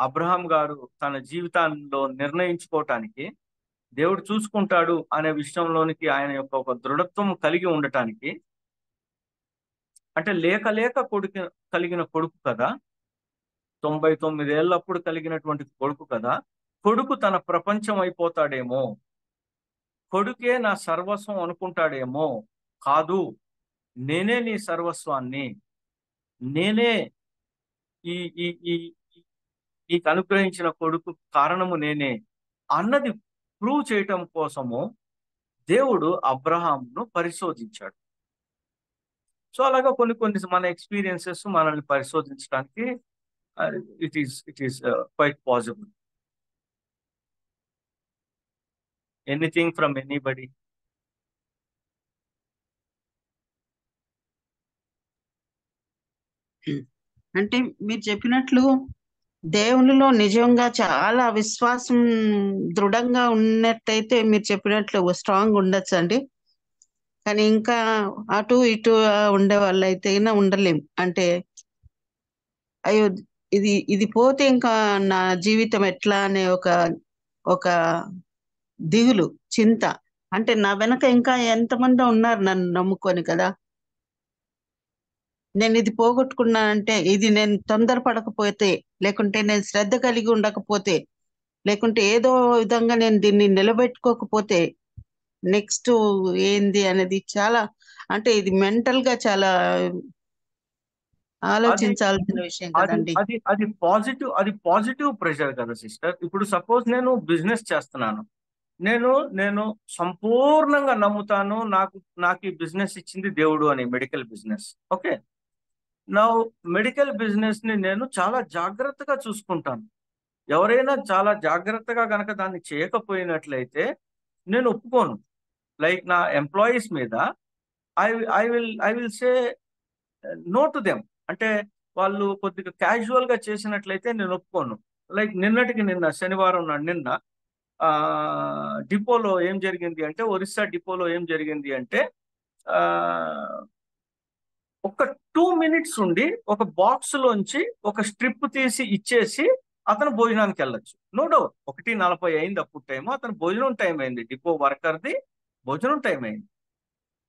అబ్రహాం గారు తన జీవితాల్లో నిర్ణయించుకోవటానికి, దేవుడు చూసుకుంటాడు అనే విషయంలోనికి ఆయన యొక్క ఒక దృఢత్వం కలిగి ఉండటానికి, అంటే లేక కలిగిన కొడుకు కదా, 99 ఏళ్ళప్పుడు కలిగినటువంటి కొడుకు కదా, కొడుకు తన ప్రపంచం అయిపోతాడేమో, కొడుకే నా సర్వస్వం అనుకుంటాడేమో, కాదు, నేనే నీ సర్వస్వాన్ని, నేనే నీకు అనుగ్రహించిన కొడుకు కారణము నేనే అన్నది ప్రూవ్ చేయటం కోసము దేవుడు అబ్రహాంను పరిశోధించాడు. సో అలాగా కొన్ని మన ఎక్స్పీరియన్సెస్ మనల్ని పరిశోధించడానికి it is quite possible. Anything from anybody? అంటే మీరు చెప్పినట్లు దేవునిలో నిజంగా చాలా విశ్వాసం దృఢంగా ఉన్నట్టయితే మీరు చెప్పినట్లు స్ట్రాంగ్ ఉండొచ్చు అండి. కానీ ఇంకా అటు ఇటు ఉండే వాళ్ళైతే ఉండలేం. అంటే అయ్యో ఇది పోతే ఇంకా నా జీవితం ఎట్లా అనే ఒక దిగులు, చింత. అంటే నా వెనక ఇంకా ఎంతమంది ఉన్నారు నన్ను నమ్ముకొని కదా, నేను ఇది పోగొట్టుకున్నానంటే, ఇది నేను తొందరపడకపోతే, లేకుంటే నేను శ్రద్ధ కలిగి ఉండకపోతే, లేకుంటే ఏదో విధంగా నేను దీన్ని నిలబెట్టుకోకపోతే నెక్స్ట్ ఏంది అనేది చాలా, అంటే ఇది మెంటల్ గా చాలా ఆలోచించాల్సిన విషయం కదండి. అది పాజిటివ్ ప్రెషర్ కదా సిస్టర్. ఇప్పుడు సపోజ్ నేను బిజినెస్ చేస్తున్నాను, నేను సంపూర్ణంగా నమ్ముతాను నాకు ఈ బిజినెస్ ఇచ్చింది దేవుడు అని, మెడికల్ బిజినెస్. ఓకే, నా మెడికల్ బిజినెస్ ని నేను చాలా జాగ్రత్తగా చూసుకుంటాను. ఎవరైనా చాలా జాగ్రత్తగా గనక దాన్ని చేయకపోయినట్లయితే నేను ఒప్పుకోను. లైక్ నా ఎంప్లాయీస్ మీద I will say no to them. అంటే వాళ్ళు కొద్దిగా క్యాజువల్ గా చేసినట్లయితే నేను ఒప్పుకోను. లైక్ నిన్న శనివారం నిన్న డిపోలో ఏం జరిగింది అంటే, ఒరిస్సా డిపోలో ఏం జరిగింది అంటే, ఒక 2 minutes ఉండి ఒక బాక్స్ లోంచి ఒక స్ట్రిప్ తీసి ఇచ్చేసి అతను భోజనానికి వెళ్ళొచ్చు. నో డౌట్ 1:40 అయింది అప్పుడు టైం, అతను భోజనం టైం అయింది, డిపో వర్కర్ది భోజనం టైం అయింది.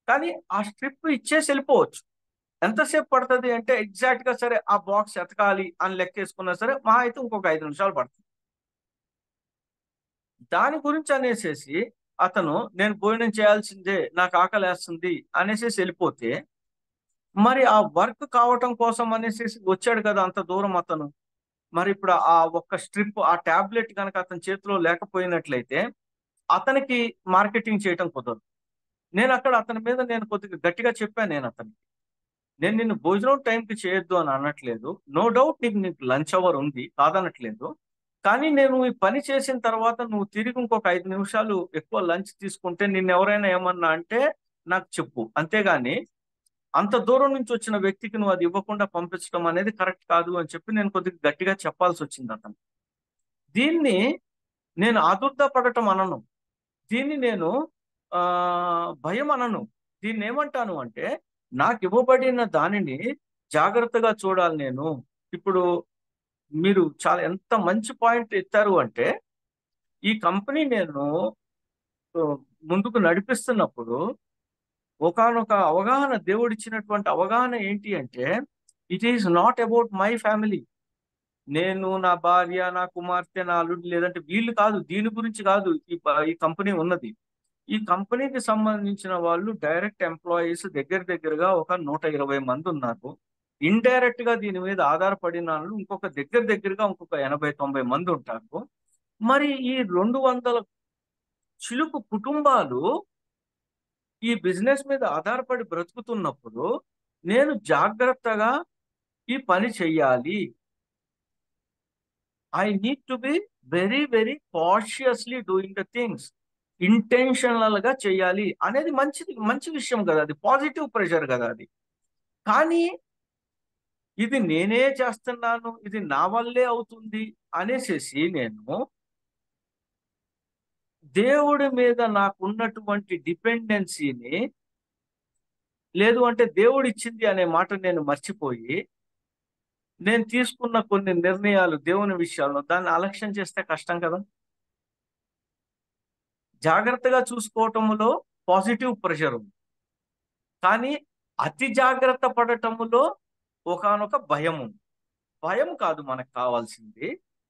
కానీ ఆ స్ట్రిప్ ఇచ్చేసి వెళ్ళిపోవచ్చు. ఎంతసేపు పడుతుంది అంటే ఎగ్జాక్ట్ గా సరే ఆ బాక్స్ ఎతకాలి అని లెక్కేసుకున్నా సరే మా అయితే ఇంకొక 5 నిమిషాలు పడుతుంది. దాని గురించి అనేసేసి అతను నేను భోజనం చేయాల్సిందే, నాకు ఆకలేస్తుంది అనేసి వెళ్ళిపోతే, మరి ఆ వర్క్ కావటం కోసం అనేసి వచ్చాడు కదా అంత దూరం అతను. మరి ఇప్పుడు ఆ ఒక్క స్ట్రిప్, ఆ టాబ్లెట్ కనుక అతని చేతిలో లేకపోయినట్లయితే అతనికి మార్కెటింగ్ చేయటం కుదరదు. నేను అక్కడ అతని మీద నేను కొద్దిగా గట్టిగా చెప్పాను. నేను నిన్ను భోజనం టైంకి చేయొద్దు అని అనట్లేదు. నో డౌట్ నీకు లంచ్ అవర్ ఉంది, కాదనట్లేదు. కానీ నేను ఈ పని చేసిన తర్వాత నువ్వు తిరిగి ఇంకొక 5 నిమిషాలు ఎక్కువ లంచ్ తీసుకుంటే నిన్ను ఎవరైనా ఏమన్నా అంటే నాకు చెప్పు. అంతేగాని అంత దూరం నుంచి వచ్చిన వ్యక్తికి నువ్వు అది ఇవ్వకుండా పంపించడం అనేది కరెక్ట్ కాదు అని చెప్పి నేను కొద్దిగా గట్టిగా చెప్పాల్సి వచ్చింది అతను. దీన్ని నేను ఆదుర్దా పడటం అనను, దీన్ని నేను ఆ భయం అనను. దీన్ని ఏమంటాను అంటే నాకు ఇవ్వబడిన దానిని జాగ్రత్తగా చూడాలి నేను. ఇప్పుడు మీరు చాలా ఎంత మంచి పాయింట్ ఎత్తారు అంటే, ఈ కంపెనీ నేను ఆ, ముందుకు నడిపిస్తున్నప్పుడు ఒకానొక అవగాహన, దేవుడిచ్చినటువంటి అవగాహన ఏంటి అంటే, it is not about my family. నేను, నా భార్య, నా కుమార్తె, నా అల్లుడు లేదంటే వీళ్ళు కాదు, దీని గురించి కాదు ఈ కంపెనీ ఉన్నది. ఈ కంపెనీకి సంబంధించిన వాళ్ళు డైరెక్ట్ ఎంప్లాయీస్ దగ్గర దగ్గరగా ఒక 120 మంది ఉన్నారు. ఇండైరెక్ట్ గా దీని మీద ఆధారపడిన వాళ్ళు ఇంకొక దగ్గరగా ఇంకొక 80-90 మంది ఉంటారు. మరి ఈ 200 చిలుకు కుటుంబాలు ఈ బిజినెస్ మీద ఆధారపడి బ్రతుకుతున్నప్పుడు నేను జాగ్రత్తగా ఈ పని చెయ్యాలి. I need to be very very cautiously doing the things. Intentional గా చేయాలి అనేది మంచి విషయం కదా, అది పాజిటివ్ ప్రెషర్ కదా అది. కానీ ఇది నేనే చేస్తున్నాను, ఇది నా వల్లే అవుతుంది అనేసేసి నేను దేవుడి మీద నాకున్నటువంటి డిపెండెన్సీని, లేదు అంటే దేవుడు ఇచ్చింది అనే మాట నేను మర్చిపోయి నేను తీసుకున్న కొన్ని నిర్ణయాలు దేవుని విషయాల్లో దాన్ని అలక్ష్యం చేస్తే కష్టం కదా. జాగ్రత్తగా చూసుకోవటంలో పాజిటివ్ ప్రెషర్ ఉంది, కానీ అతి జాగ్రత్త పడటములో ఒకానొక భయం ఉంది. భయం కాదు మనకు కావాల్సింది,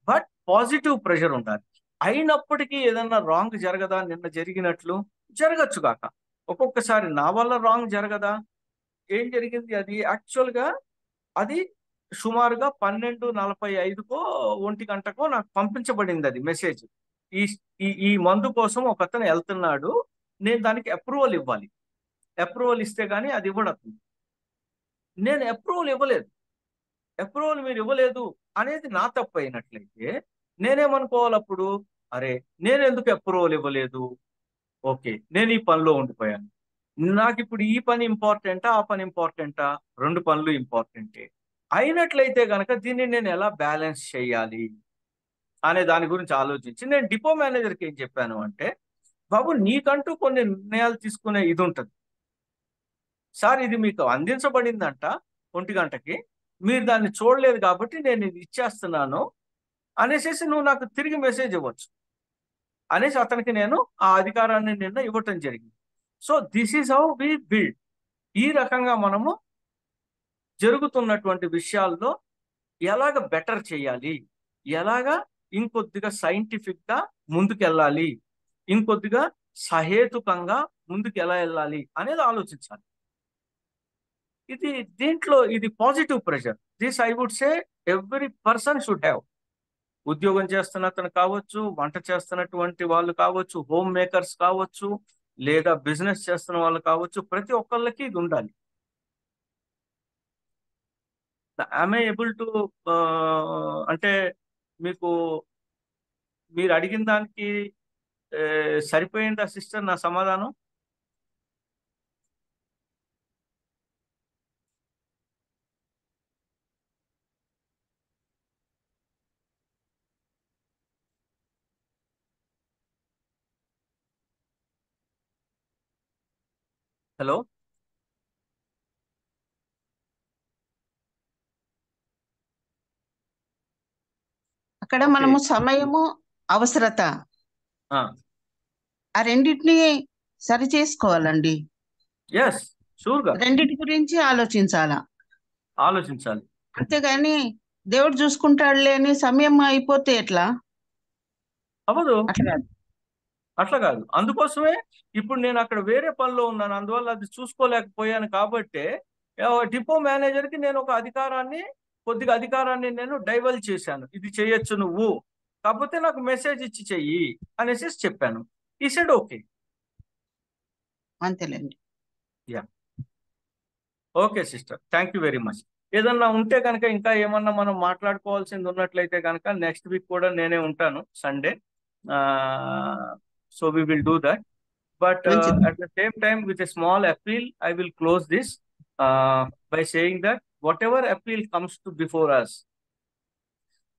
బట్ పాజిటివ్ ప్రెషర్ ఉండాలి. అయినప్పటికీ ఏదన్నా రాంగ్ జరగదా? నిన్న జరిగినట్లు జరగచ్చు కాక, ఒక్కొక్కసారి నా వల్ల రాంగ్ జరగదా? ఏం జరిగింది? అది యాక్చువల్గా అది సుమారుగా 12:45కో 1 గంటకో నాకు పంపించబడింది అది మెసేజ్. ఈ ఈ మందు కోసం ఒక అతను వెళ్తున్నాడు, నేను దానికి అప్రూవల్ ఇవ్వాలి. అప్రూవల్ ఇస్తే గానీ అది ఇవ్వడం. నేను అప్రూవల్ ఇవ్వలేదు. అప్రూవల్ మీరు ఇవ్వలేదు అనేది నా తప్పు అయినట్లయితే నేనేమనుకోవాలి అప్పుడు? అరే, నేను ఎందుకు అప్రూవల్ ఇవ్వలేదు? ఓకే, నేను ఈ పనిలో ఉండిపోయాను. నాకు ఇప్పుడు ఈ పని ఇంపార్టెంటా, ఆ పని ఇంపార్టెంటా? 2 పనులు ఇంపార్టెంటే. అయినట్లయితే గనక దీన్ని నేను ఎలా బ్యాలెన్స్ చేయాలి అనే దాని గురించి ఆలోచించి నేను డిపో మేనేజర్కి ఏం చెప్పాను అంటే, బాబు నీకంటూ కొన్ని నిర్ణయాలు తీసుకునే ఇది ఉంటుంది సార్, ఇది మీకు అందించబడిందంట 1 గంటకి, మీరు దాన్ని చూడలేదు కాబట్టి నేను ఇది ఇచ్చేస్తున్నాను అనేసి నువ్వు నాకు తిరిగి మెసేజ్ ఇవ్వచ్చు అనేసి అతనికి నేను ఆ అధికారాన్ని నిన్న ఇవ్వటం జరిగింది. So this is how we build. ఈ రకంగా మనము జరుగుతున్నటువంటి విషయాల్లో ఎలాగ బెటర్ చేయాలి, ఎలాగా ఇంకొద్దిగా సైంటిఫిక్ గా ముందుకెళ్ళాలి, ఇంకొద్దిగా సహేతుకంగా ముందుకు ఎలా వెళ్ళాలి అనేది ఆలోచించాలి. దీంట్లో ఇది positive pressure. This I would say every person should have. ఉద్యోగం చేస్తున్న అతను కావచ్చు, వంట చేస్తున్నటువంటి వాళ్ళు కావచ్చు, హోమ్ మేకర్స్ కావచ్చు, లేదా బిజినెస్ చేస్తున్న వాళ్ళు కావచ్చు, ప్రతి ఒక్కళ్ళకి ఇది ఉండాలి. ఐ ఏబుల్ టు అంటే మీకు మీరు అడిగిన దానికి సరిపోయిందా సిస్టర్ నా సమాధానం? హలో అక్కడ ఓకే మనము సమయము, అవసరత ఆ ఆ రెండింటిని సరి చేసుకోవాలండి. ఎస్ షూర్గా రెండింటి గురించి ఆలోచించాలా. ఆలోచించాలి. అంతేగాని దేవుడు చూసుకుంటాడులే అని సమయం అయిపోతే ఎట్లా? అవ్వదు. అట్లా కాదు. అట్లా కాదు. అందుకోసమే ఇప్పుడు నేను అక్కడ వేరే పనిలో ఉన్నాను, అందువల్ల అది చూసుకోలేకపోయాను. కాబట్టి డిపో మేనేజర్కి నేను ఒక కొద్దిగా అధికారాన్ని నేను డైవల్ చేశాను. ఇది చేయొచ్చు నువ్వు, కాకపోతే నాకు మెసేజ్ ఇచ్చి చెయ్యి అనేసి చెప్పాను. ఈ సెడ్ ఓకే. అంతేలేండి. Yeah okay sister, thank you very much. ఏదన్నా ఉంటే కనుక ఇంకా ఏమన్నా మనం మాట్లాడుకోవాల్సింది ఉన్నట్లయితే కనుక నెక్స్ట్ వీక్ కూడా నేనే ఉంటాను, Sunday. So we will do that. But మంచిది. at the same time, with a small appeal, I will close this by saying that whatever appeal comes to before us,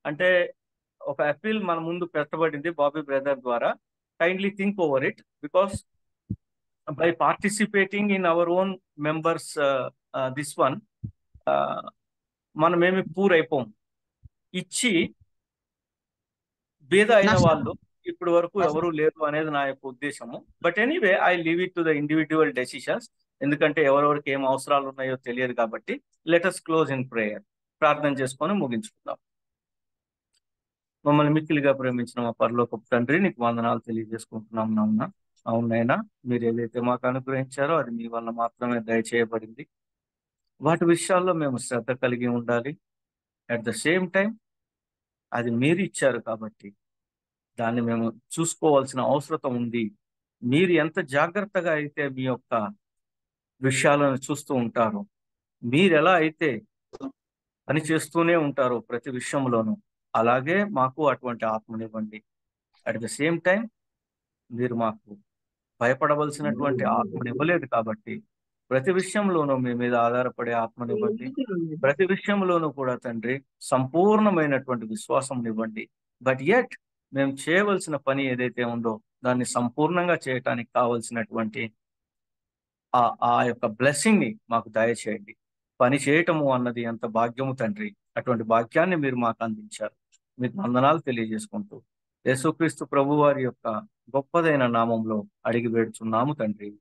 అంటే ఒక అపీల్ మన ముందు పెట్టబడింది Bobby brother ద్వారా. Kindly think over it, because by participating in our own members this one, మనమేమి poor అయిపోం. ఇచ్చి బీద అయిన నష్టం. వాళ్ళు ఇప్పటి వరకు ఎవరు లేరు అనేది నా యొక్క ఉద్దేశము. But anyway I leave it to the individual decisions, ఎందుకంటే ఎవరెవరికి ఏం అవసరాలు ఉన్నాయో తెలియదు. కాబట్టి let us close in prayer. ప్రార్థన చేసుకొని ముగించుకుందాం. మమ్మల్ని మిక్కిలిగా ప్రేమించిన మా పరలోకపు తండ్రి, నీకు వందనాలు తెలియజేసుకుంటున్నాం నాన్న. అవునైనా మీరు ఏదైతే మాకు అనుగ్రహించారో అది మీ వల్ల మాత్రమే దయచేయబడింది. వాటి విషయాల్లో మేము శ్రద్ధ కలిగి ఉండాలి. అట్ ద సేమ్ టైం అది మీరు ఇచ్చారు కాబట్టి దాన్ని మేము చూసుకోవాల్సిన అవసరం ఉంది. మీరు ఎంత జాగ్రత్తగా అయితే మీ యొక్క విషయాలను చూస్తూ ఉంటారో, మీరు ఎలా అయితే పని చేస్తూనే ఉంటారో ప్రతి విషయంలోనూ, అలాగే మాకు అటువంటి ఆత్మనివ్వండి. అట్ ద సేమ్ టైం మీరు మాకు భయపడవలసినటువంటి ఆత్మనివ్వలేదు కాబట్టి ప్రతి విషయంలోనూ మీ మీద ఆధారపడే ఆత్మనివ్వండి. ప్రతి విషయంలోనూ కూడా తండ్రి సంపూర్ణమైనటువంటి విశ్వాసం ఇవ్వండి. బట్ యెట్ మేము చేయవలసిన పని ఏదైతే ఉందో దాన్ని సంపూర్ణంగా చేయటానికి కావలసినటువంటి ఆ యొక్క బ్లెస్సింగ్ ని మాకు దయచేయండి. పని చేయటము అన్నది ఎంత భాగ్యము తండ్రి, అటువంటి భాగ్యాన్ని మీరు మాకు అందించారు. మీకు వందనాలు తెలియజేసుకుంటూ యేసుక్రీస్తు ప్రభు వారి యొక్క గొప్పదైన నామంలో అడిగి వేడుచున్నాము తండ్రి.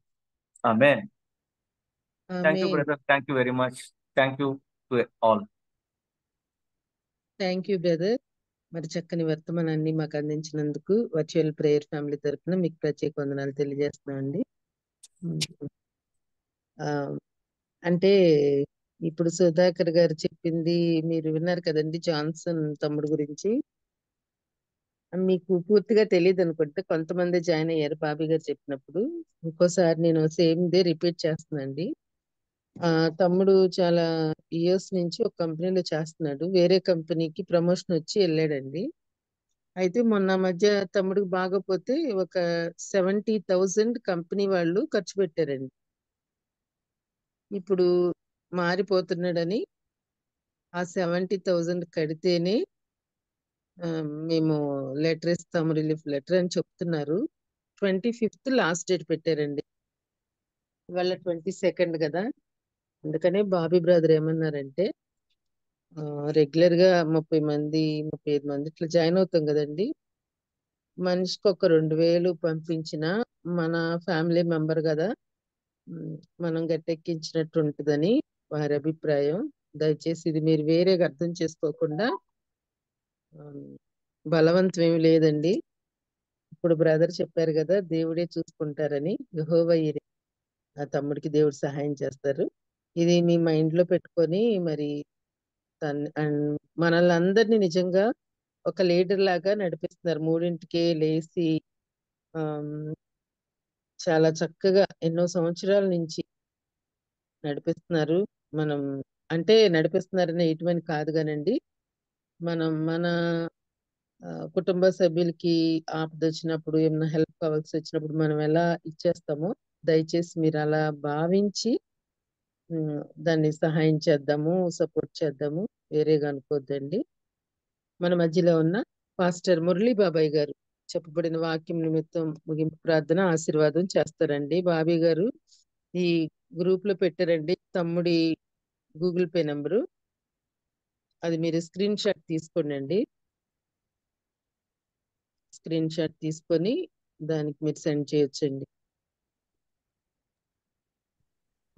Amen. Thank you amen. Brother, thank you very much. Thank you to all. Thank you brother. మరి చక్కని వర్తమానాన్ని మాకు అందించినందుకు వర్చువల్ ప్రేయర్ ఫ్యామిలీ తరఫున మీకు ప్రత్యేక వందనాలు తెలియజేస్తున్నామండి. ఆ, అంటే ఇప్పుడు సుధాకర్ గారు చెప్పింది మీరు విన్నారు కదండి, జాన్సన్ తమ్ముడు గురించి. మీకు పూర్తిగా తెలియదు అనుకుంటే, కొంతమంది జాయిన్ అయ్యారు బాబీ గారు చెప్పినప్పుడు. ఇంకోసారి నేను సేమ్ దే రిపీట్ చేస్తున్నాండి. తమ్ముడు చాలా ఇయర్స్ నుంచి ఒక కంపెనీలో చేస్తున్నాడు. వేరే కంపెనీకి ప్రమోషన్ వచ్చి వెళ్ళాడండి. అయితే మొన్న మధ్య తమ్ముడికి బాగోపోతే ఒక 70,000 కంపెనీ వాళ్ళు ఖర్చు పెట్టారండి. ఇప్పుడు మారిపోతున్నాడని ఆ 70,000 కడితేనే మేము లెటర్ ఇస్తాము, రిలీఫ్ లెటర్ అని చెప్తున్నారు. 25th లాస్ట్ డేట్ పెట్టారండి. ఇవాళ 22nd కదా. అందుకనే బాబీ బ్రదర్ ఏమన్నారంటే, రెగ్యులర్ గా 30 మంది 35 మంది ఇట్లా జాయిన్ అవుతాం కదండి, మనిషికి ఒక 2,000 పంపించిన మన ఫ్యామిలీ మెంబర్ కదా, మనం గట్టెక్కించినట్టు ఉంటుందని వారి అభిప్రాయం. దయచేసి ఇది మీరు వేరేగా అర్థం చేసుకోకుండా, బలవంతం ఏమి లేదండి. ఇప్పుడు బ్రదర్ చెప్పారు కదా దేవుడే చూసుకుంటారని, యెహోవా ఈరే ఆ తమ్ముడికి దేవుడు సహాయం చేస్తారు. ఇది మీ మైండ్ లో పెట్టుకొని మరి మనల్ని అందరినీ నిజంగా ఒక లీడర్ లాగా నడిపిస్తున్నారు. 3ంటికే లేచి చాలా చక్కగా ఎన్నో సంవత్సరాల నుంచి నడిపిస్తున్నారు. మనం అంటే నడిపిస్తున్నారనే ఇటువంటి కాదు కానండి, మనం మన కుటుంబ సభ్యులకి ఆపద వచ్చినప్పుడు, ఏమైనా హెల్ప్ కావాల్సి వచ్చినప్పుడు మనం ఎలా ఇచ్చేస్తామో, దయచేసి మీరు అలా భావించి దాన్ని సహాయం చేద్దాము, సపోర్ట్ చేద్దాము, వేరేగా అనుకోద్దండి. మన మధ్యలో ఉన్న పాస్టర్ మురళీ బాబాయ్ గారు చెప్పబడిన వాక్యం నిమిత్తం ముగింపు ప్రార్థన ఆశీర్వాదం చేస్తారండి. బాబీ గారు ఈ గ్రూప్ లో పెట్టారండి తమ్ముడి గూగుల్ పే నంబరు, అది మీరు స్క్రీన్ షాట్ తీసుకోండి. స్క్రీన్ షాట్ తీసుకొని దానికి మీరు సెండ్ చేయొచ్చండి.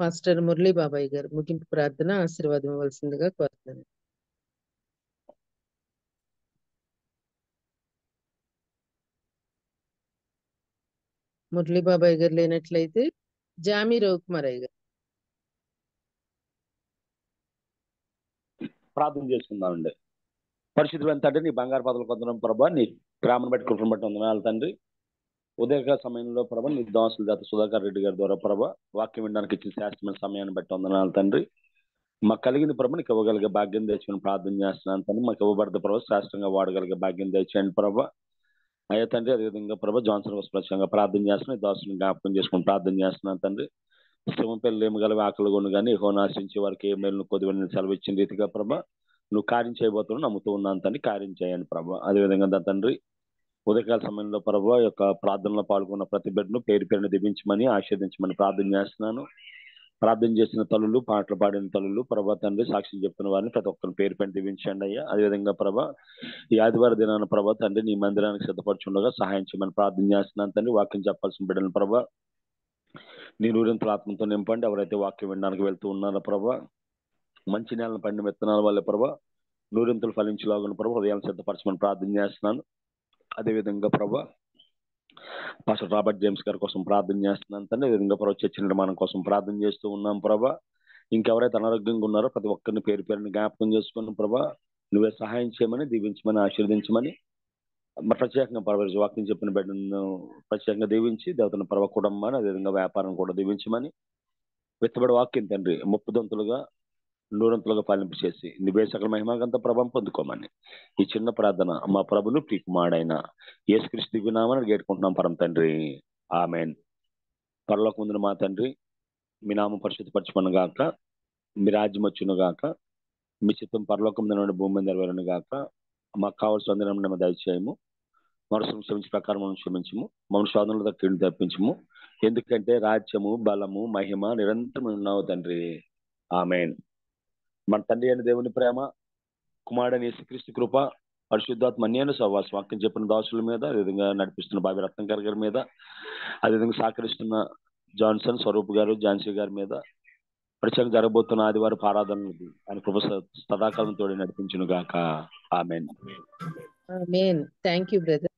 మాస్టర్ మురళీ బాబాయ్ గారు ముగింపు ప్రార్థన ఆశీర్వాదం ఇవ్వాల్సిందిగా కోరుతున్నాను. మురళీ బాబాయ్ గారు లేనట్లయితే జామీ రవికుమారయ్య గారు. ప్రార్థన చేసుకుందామండి. పరిశుద్ధులైన తండ్రి, నీ బంగారు పదవులు కొందరం ప్రభా, నీ గ్రామం బట్టి కృపను బట్టి వందనాలు తండ్రి. ఉదయకాల సమయంలో ప్రభా, నీ దాసుల జాత సుధాకర్ రెడ్డి గారి ద్వారా ప్రభా వాక్యం వినడానికి ఇచ్చిన శాస్త్రమైన సమయాన్ని బట్టి వందనాలు తండ్రి. మాకు కలిగిన ప్రభా నీకు ఇవ్వగలిగే భాగ్యం తెచ్చుకుని ప్రార్థన చేస్తున్నాను తండ్రి. మాకు ఇవ్వబడ్డ ప్రభా శాస్త్రంగా వాడగలిగే భాగ్యం తెచ్చేయండి ప్రభా. అయ్యా తండ్రి, అదేవిధంగా ప్రభా జాన్సన్ స్పష్టంగా ప్రార్థన చేస్తున్నాను, దాసుని జ్ఞాపకం చేసుకుని ప్రార్థన చేస్తున్నాను తండ్రి. శ్రమ పిల్లలు ఏమి గలవి ఆకలి కొను కానీ యెహోవాను ఆశ్రయించే వారికి ఏ మేలు కొద్దిగా సెలవు ఇచ్చిన రీతిగా ప్రభా నువ్వు కార్యం చేయబోతున్నావు నమ్ముతూ ఉన్నాను తండ్రి. కార్యం చేయండి ప్రభా. అదేవిధంగా తండ్రి ఉదయకాల సమయంలో ప్రభా యొక్క ప్రార్థనలో పాల్గొన్న ప్రతి బిడ్డను పేరు పేరును దీవించమని ఆశీర్వదించమని ప్రార్థన చేస్తున్నాను. ప్రార్థన చేసిన తల్లులు, పాటలు పాడిన తల్లులు ప్రభా తండ్రి, సాక్షి చెప్తున్న వారిని ప్రతి ఒక్కరిని పేరు పేరు దీవించండి అయ్యా. అదేవిధంగా ప్రభా ఈ ఆదివారం దినాన ప్రభా తండ్రి నీ మందిరానికి సిద్ధపరచుండగా సహాయం చేయమని ప్రార్థన చేస్తున్నాను తండ్రి. వాక్యం చెప్పాల్సిన బిడ్డలను ప్రభా నీ నూరింతల ఆత్మతో నింపండి. ఎవరైతే వాక్యం వినడానికి వెళ్తూ ఉన్నారో ప్రభా మంచి నేలను పండిన విత్తనాల వల్ల ప్రభా నూరింతలు ఫలించలాగున్న ప్రభా హృదయాలను సిద్ధపరచమని ప్రార్థన చేస్తున్నాను. అదేవిధంగా ప్రభా పాస్టర్ రాబర్ట్ జేమ్స్ గారి కోసం ప్రార్థన చేస్తున్నాను తండ్రి. అదేవిధంగా ప్రభా చర్చ నిర్మాణం కోసం ప్రార్థన చేస్తూ ఉన్నాం ప్రభా. ఇంకెవరైతే అనారోగ్యంగా ఉన్నారో ప్రతి ఒక్కరిని పేరు పేరుని జ్ఞాపకం చేసుకున్న ప్రభా నువ్వే సహాయం చేయమని, దీవించమని, ఆశీర్వదించమని, ప్రత్యేకంగా ప్రభా వాక్యం చెప్పిన బిడ్డను ప్రత్యేకంగా దీవించి దేవతను ప్రభా కుటుంబాన్ని అదేవిధంగా వ్యాపారం కూడా దీవించమని, విత్తబడి వాక్యం తండ్రి 30 దంతులుగా 100 దంతులుగా ఫలింపు చేసి నువ్వే సకల మహిమగంత ప్రభావం పొందుకోమని ఈ చిన్న ప్రార్థన మా ప్రభును ప్రియకుమారుడైన యేసుక్రీస్తు దివ్య నామమున వేడుకుంటున్నాం పరమ తండ్రి, ఆమేన్. పరలోకం ముందున మా తండ్రి, మీ నామం పరిశుద్ధపరచమను గాక, మీ రాజ్యం వచ్చును గాక, మీ చిత్తం పరలోకం నుండి భూమి మీద నెరవేరును గాక. మాకు కావాల్సిన అందరం దయచేయము, మనసును క్షమించే ప్రకారం మనం క్షమించము, మన శోధనలు కీడు తప్పించము. ఎందుకంటే రాజ్యము, బలము, మహిమ నిరంతరం ఉన్నావు తండ్రి, ఆమేన్. మన తండ్రి అయిన దేవుని ప్రేమ, కుమారుడైన యేసుక్రీస్తు కృప, పరిశుద్ధాత్మ అన్యోన్య సహవాసం వాక్యం చెప్పిన దాసుల మీద, అదేవిధంగా నడిపిస్తున్న బాబి రత్నాకర్ గారి మీద, అదేవిధంగా సహకరిస్తున్న జాన్సన్ స్వరూప్ గారు, ఝాన్సీ గారి మీద, ప్రత్యేకంగా జరగబోతున్న ఆదివారం ఆరాధనలు ఆయన కృప సదాకాలం తోడి నడిపించును గాక, amen. Amen. Thank you brother.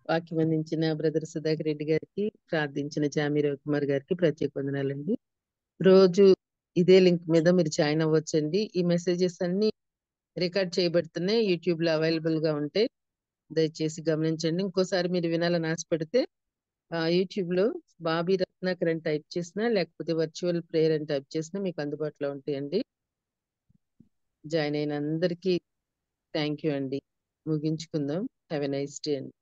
వాక్యం అందించిన బ్రదర్ సుధాకర్ రెడ్డి గారికి, ప్రార్థించిన జామీ రవికుమార్ గారికి ప్రత్యేక వందనాలండి. రోజు ఇదే లింక్ మీద మీరు జాయిన్ అవ్వచ్చండి. ఈ మెసేజెస్ అన్ని రికార్డ్ చేయబడుతున్నాయి, యూట్యూబ్ లో అవైలబుల్ గా ఉంటాయి, దయచేసి గమనించండి. ఇంకోసారి మీరు వినాలని ఆశపడితే యూట్యూబ్ లో బాబీ రత్నాకర్ అని టైప్ చేసినా లేకపోతే వర్చువల్ ప్రేయర్ అని టైప్ చేసినా మీకు అందుబాటులో ఉంటాయండి. జాయిన్ అయిన అందరికీ థ్యాంక్ యూ అండి. ముగించుకుందాం. హ్యావ్ ఎ నైస్ డే అండి.